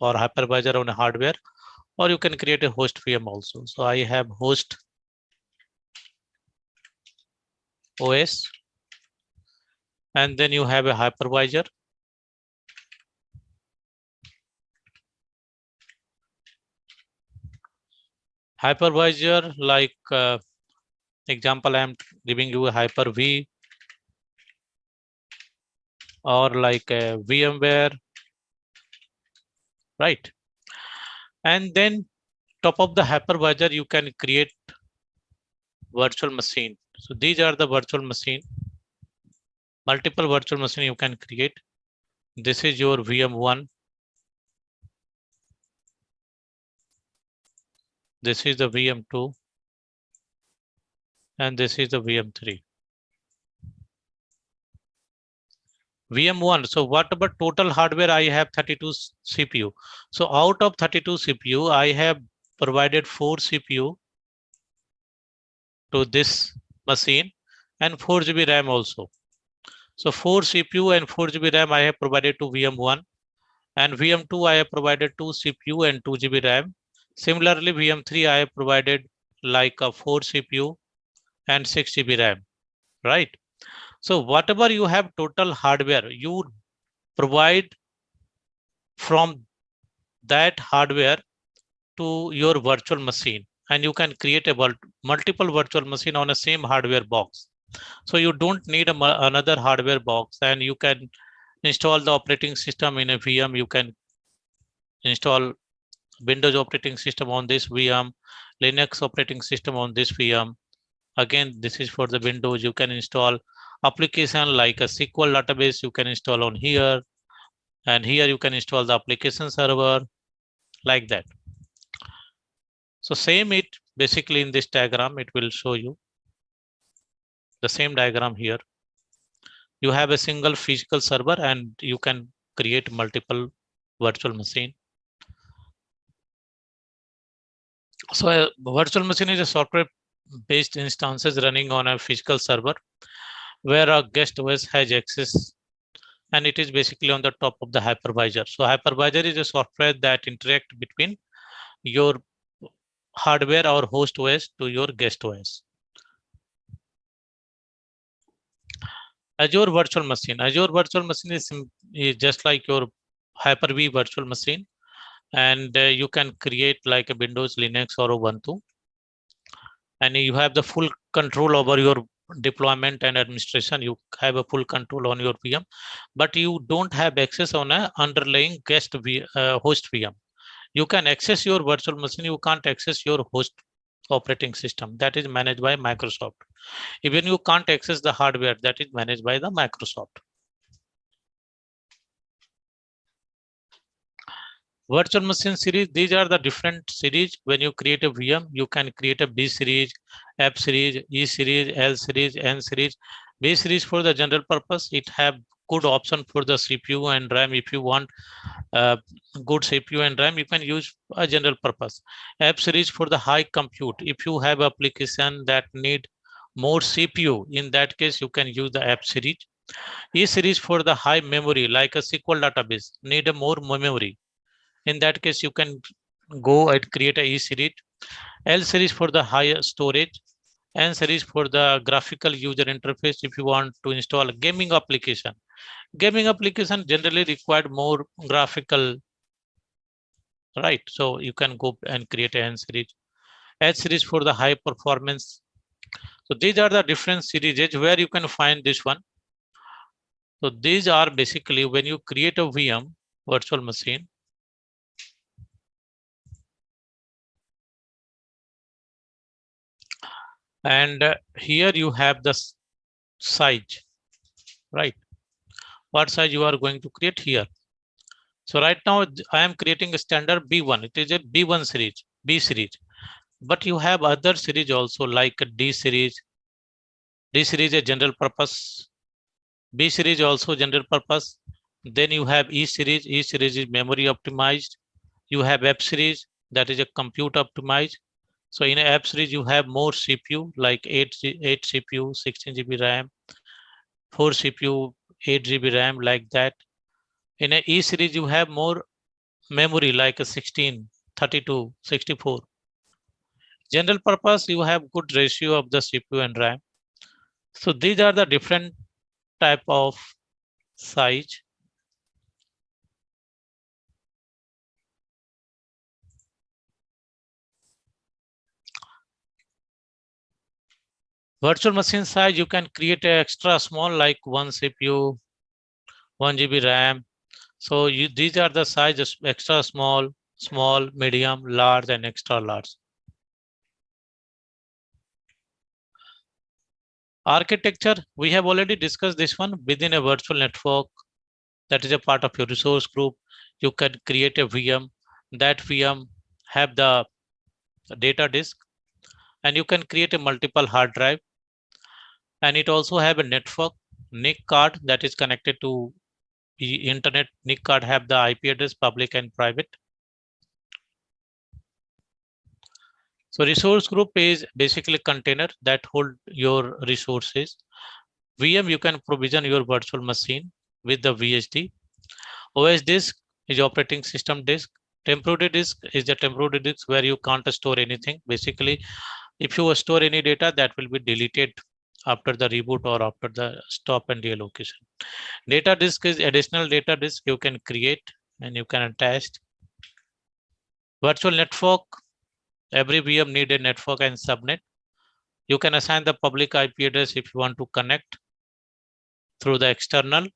or hypervisor on a hardware, or you can create a host VM also. So I have host OS, and then you have a hypervisor. Hypervisor, like example, I am giving you a Hyper-V or like a VMware, right? And then top of the hypervisor, you can create virtual machine. So these are the virtual machine, multiple virtual machine you can create. This is your VM1. This is the VM2. And this is the VM3. VM1. So what about total hardware? I have 32 CPU. So out of 32 CPU, I have provided 4 CPU to this machine and 4 GB RAM also. So 4 CPU and 4 GB RAM I have provided to VM1, and VM2 I have provided 2 CPU and 2 GB RAM. Similarly, VM3 I have provided like a 4 CPU and 6 GB RAM, right? So whatever you have total hardware, you provide from that hardware to your virtual machine, and you can create a multiple virtual machine on a same hardware box. So you don't need another hardware box, and you can install the operating system in a VM. You can install Windows operating system on this VM, Linux operating system on this VM. Again, this is for the Windows. You can install application like a SQL database you can install on here, and here you can install the application server like that. So same it basically in this diagram, it will show you the same diagram here. You have a single physical server and you can create multiple virtual machine. So a virtual machine is a software based instances running on a physical server where a guest OS has access, and it is basically on the top of the hypervisor. So hypervisor is a software that interact between your hardware or host OS to your guest OS. Azure Virtual Machine. Azure Virtual Machine is just like your Hyper-V virtual machine, and you can create like a Windows, Linux, or Ubuntu, and you have the full control over your deployment and administration. You have a full control on your VM, but you don't have access on a underlying host VM. You can access your virtual machine. You can't access your host operating system that is managed by Microsoft. Even you can't access the hardware that is managed by the Microsoft. Virtual machine series, these are the different series. When you create a VM, you can create a B series, F series, E series, L series, N series. B series for the general purpose. It have good option for the CPU and RAM. If you want good CPU and RAM, you can use a general purpose. F series for the high compute. If you have application that need more CPU, in that case, you can use the F series. E series for the high memory, like a SQL database, need a more memory. In that case, you can go and create a E series. L series for the higher storage. N series for the graphical user interface. If you want to install a gaming application generally required more graphical, right? So you can go and create an N series. H series for the high performance. So these are the different series where you can find this one. So these are basically when you create a VM virtual machine, and here you have the size, right? What size you are going to create here. So right now I am creating a standard B1. It is a B1 series, B series, but you have other series also like a D series. D series is a general purpose. B series also general purpose. Then you have E series. E series is memory optimized. You have F series, that is a compute optimized. So in a F series, you have more CPU like 8 CPU, 16 GB RAM, 4 CPU, 8 GB RAM like that. In a E series, you have more memory like a 16, 32, 64. General purpose, you have good ratio of the CPU and RAM. So these are the different type of size. Virtual machine size, you can create a extra small like 1 CPU, 1 GB RAM. So these are the sizes: extra small, small, medium, large, and extra large. Architecture, we have already discussed this one. Within a virtual network that is a part of your resource group, you can create a VM. That VM have the data disk, and you can create a multiple hard drive, and it also have a network NIC card that is connected to the internet. NIC card have the IP address, public and private. So resource group is basically container that hold your resources. VM, you can provision your virtual machine with the VHD. OS disk is operating system disk. Temporary disk is the temporary disk where you can't store anything. Basically, if you store any data, that will be deleted after the reboot or after the stop and reallocation. Data disk is additional data disk you can create and you can attach. Virtual network, every VM need a network and subnet. You can assign the public IP address if you want to connect through the external.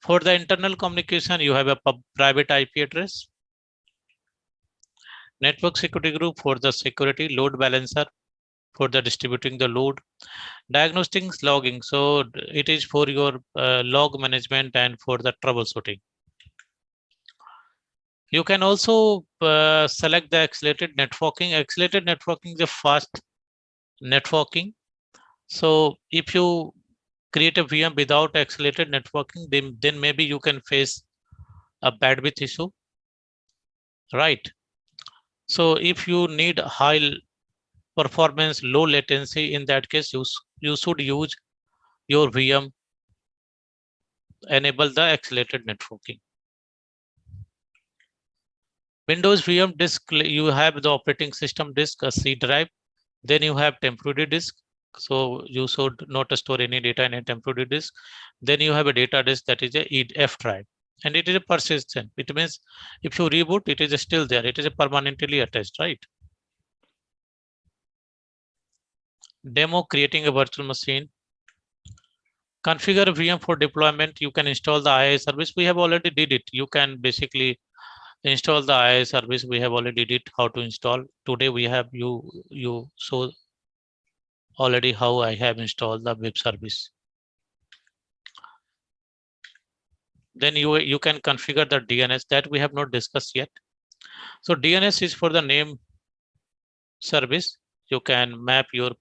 For the internal communication, you have a private IP address. Network security group for the security, load balancer for the distributing the load, diagnostics logging. So it is for your log management and for the troubleshooting. You can also select the accelerated networking. Accelerated networking is a fast networking. So if you create a VM without accelerated networking, then maybe you can face a bandwidth issue, right? So if you need high performance, low latency, in that case, you should use your VM enable the accelerated networking. Windows VM disk, you have the operating system disk, a C drive, then you have temporary disk. So you should not store any data in a temporary disk. Then you have a data disk that is a F drive, and it is a persistent. It means if you reboot, it is still there. It is a permanently attached, right? Demo, creating a virtual machine. Configure VM for deployment. You can install the II service. We have already did it. You can basically install the II service. We have already did how to install. Today we have you show already how I have installed the web service. Then you can configure the DNS that we have not discussed yet. So DNS is for the name service. You can map your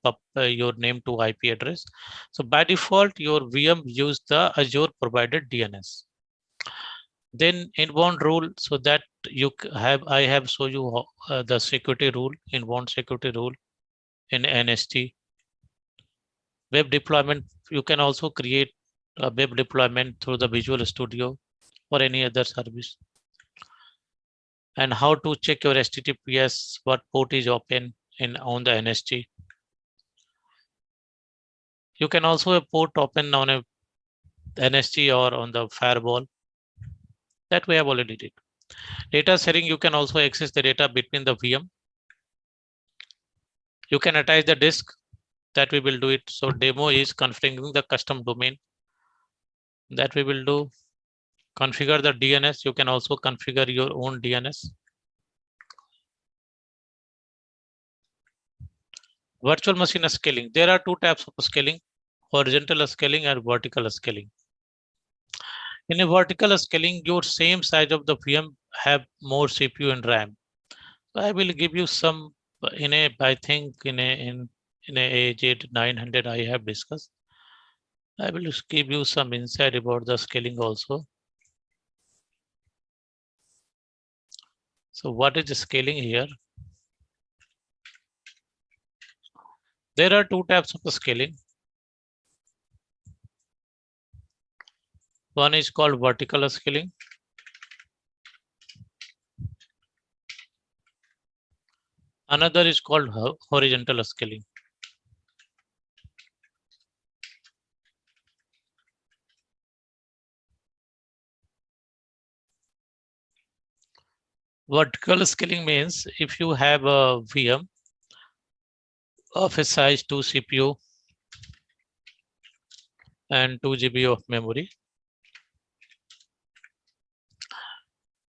name to IP address. So by default, your VM use the Azure provided DNS. Then inbound rule, so that I have show you the security rule, inbound security rule in NST. Web deployment, you can also create a web deployment through the Visual Studio or any other service. And how to check your HTTPS, what port is open on the NST. You can also have port open on a NST or on the firewall. That we have already did. Data sharing, you can also access the data between the VM. You can attach the disk, that we will do it. So demo is configuring the custom domain, that we will do. Configure the DNS, you can also configure your own DNS. Virtual machine scaling, there are two types of scaling, horizontal scaling and vertical scaling. In a vertical scaling, your same size of the VM have more CPU and RAM. So I will give you some I think in a AJ 900 I have discussed. I will just give you some insight about the scaling also. So what is the scaling here? There are two types of scaling. One is called vertical scaling. Another is called horizontal scaling. Vertical scaling means if you have a VM of a size 2 CPU and 2 GB of memory.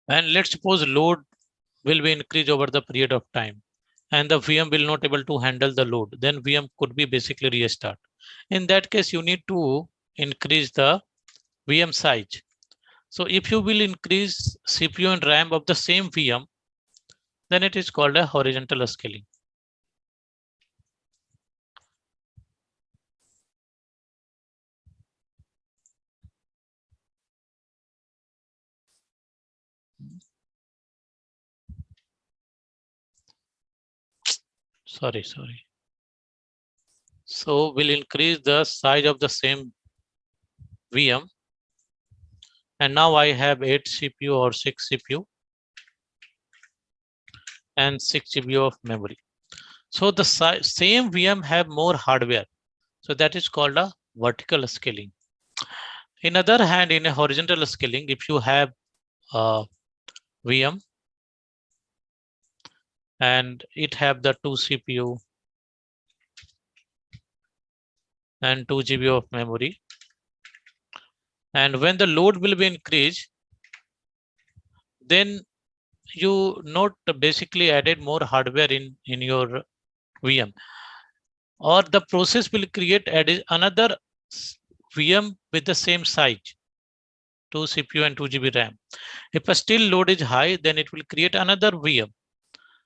And let's suppose load will be increased over the period of time and the VM will not able to handle the load. Then VM could be basically restart. In that case, you need to increase the VM size. So if you will increase CPU and RAM of the same VM, then it is called a horizontal scaling. Sorry. So we'll increase the size of the same VM. And now I have 8 CPU or 6 CPU and 6 GB of memory. So the same VM have more hardware. So that is called a vertical scaling. In other hand, in a horizontal scaling, if you have a VM and it have the 2 CPU and 2 GB of memory, and when the load will be increased, then you not basically added more hardware in your VM, or the process will create another VM with the same size, 2 CPU and 2 GB RAM. If a still load is high, then it will create another VM.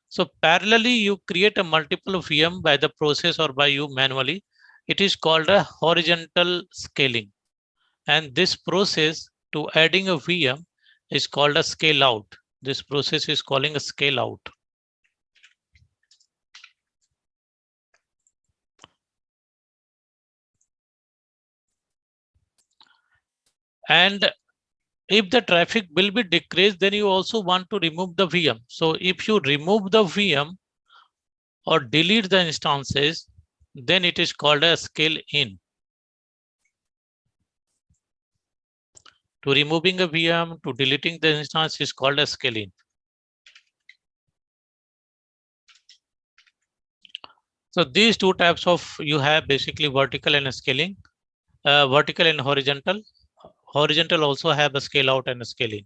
So parallelly, you create a multiple VM by the process or by you manually. It is called a horizontal scaling. And this process to adding a VM is called a scale out. This process is calling a scale out. And if the traffic will be decreased, then you also want to remove the VM. So if you remove the VM or delete the instances, then it is called a scale in. To removing a VM, to deleting the instance is called a scale in. So these two types of you have basically vertical and scaling, vertical and horizontal. Horizontal also have a scale out and a scale in.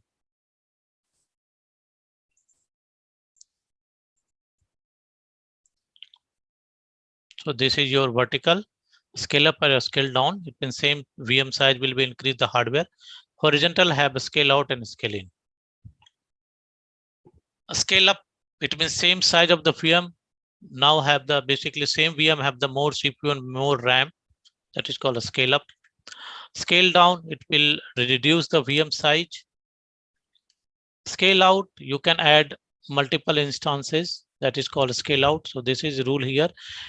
So this is your vertical. Scale up or scale down. It means same VM size will be increase the hardware. Horizontal have a scale out and a scale in. A scale up, it means same size of the VM. Now have the basically same VM have the more CPU and more RAM. That is called a scale up. Scale down, it will reduce the VM size. Scale out, you can add multiple instances. That is called scale out. So this is rule here.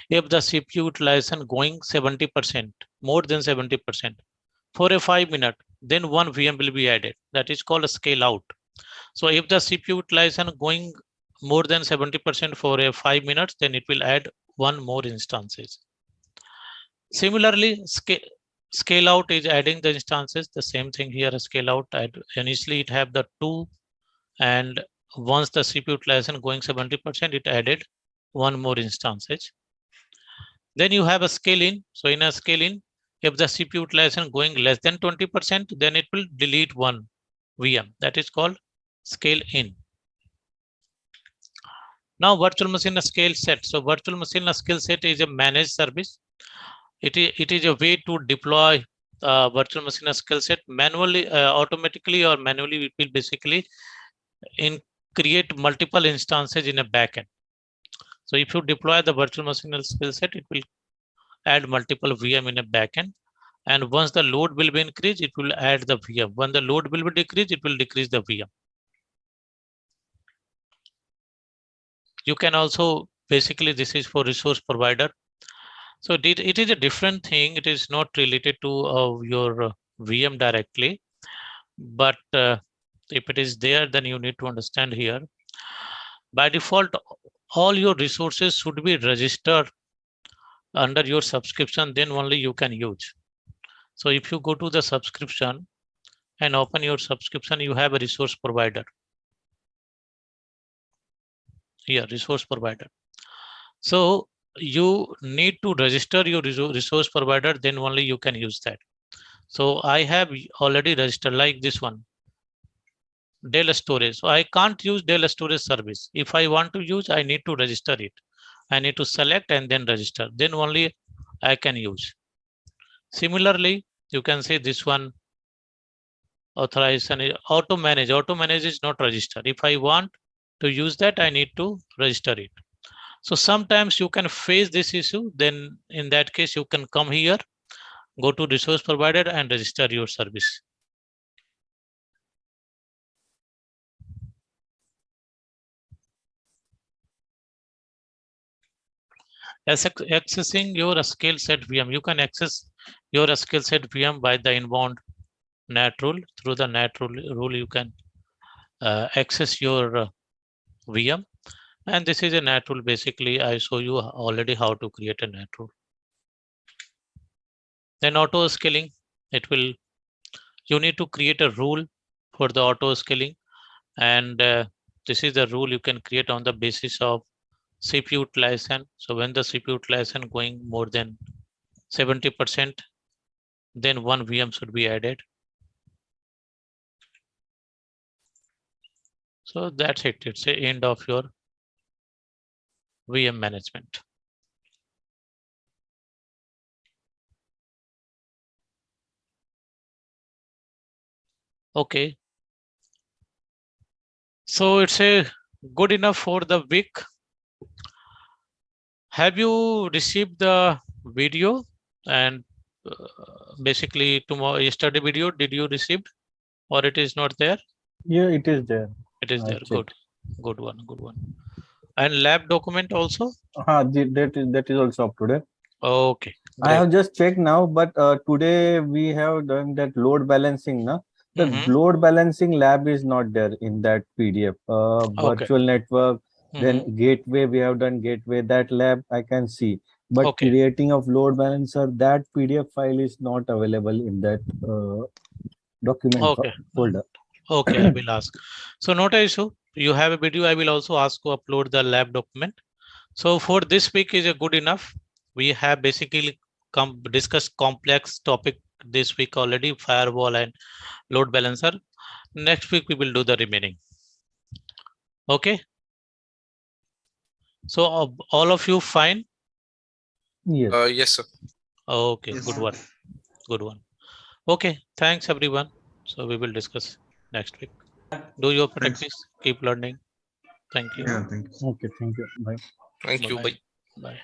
If the CPU utilization going 70%, more than 70% for a 5 minute, then one VM will be added. That is called a scale out. So if the CPU utilization going more than 70% for a 5 minutes, then it will add one more instances. Similarly, scale out is adding the instances. The same thing here. Scale out, initially it have the 2, and once the CPU utilization going 70%, it added one more instances. Then you have a scale in. So in a scale in, if the CPU utilization going less than 20%, then it will delete one VM. That is called scale in. Now virtual machine scale set. So virtual machine scale set is a managed service. It is a way to deploy virtual machine scale set manually, automatically or manually. It will basically create multiple instances in a backend. So if you deploy the virtual machine skill set, it will add multiple VM in a backend. And once the load will be increased, it will add the VM. When the load will be decreased, it will decrease the VM. You can also, basically this is for resource provider. So it is a different thing. It is not related to your VM directly, but if it is there, then you need to understand here. By default, all your resources should be registered under your subscription, then only you can use. So if you go to the subscription and open your subscription, you have a resource provider. Here, resource provider. So you need to register your resource provider, then only you can use that. So I have already registered like this one, Dell storage. So I can't use Dell storage service. If I want to use, I need to register it. I need to select and then register. Then only I can use. Similarly, you can say this one, authorization, auto manage. Auto manage is not registered. If I want to use that, I need to register it. So sometimes you can face this issue. Then in that case, you can come here, go to resource provider and register your service. Accessing your skill set VM, you can access your skill set VM by the inbound NAT rule. Through the NAT rule you can access your VM. And this is a NAT rule. Basically, I show you already how to create a NAT rule. Then auto scaling, you need to create a rule for the auto scaling. And this is the rule you can create on the basis of CPU utilization. So when the CPU utilization going more than 70%, then one VM should be added. So that's it. It's the end of your VM management. Okay. So it's a good enough for the week. Have you received the video? And basically tomorrow, yesterday video, did you receive or it is not there? Yeah, it is there. It is I there. checked. Good one. And lab document also? That is also up to date. Okay. I Great. have just checked now, but today we have done that load balancing. Na? The load balancing lab is not there in that PDF. Okay. Virtual network, then gateway, we have done gateway. That lab I can see. But Okay. creating of load balancer, that PDF file is not available in that document Okay. folder. Okay, I will ask. So not an issue. You have a video. I will also ask to upload the lab document. So for this week is a good enough. We have basically discussed complex topic this week already, firewall and load balancer. Next week we will do the remaining. Okay. So all of you fine? Yes. Yes, sir. Okay, Yes. good one. Good one. Okay, thanks everyone. So we will discuss next week. Do your practice, keep learning. Thank you. Yeah, thank you. Okay, thank you. Bye. Thank you. Bye. Bye.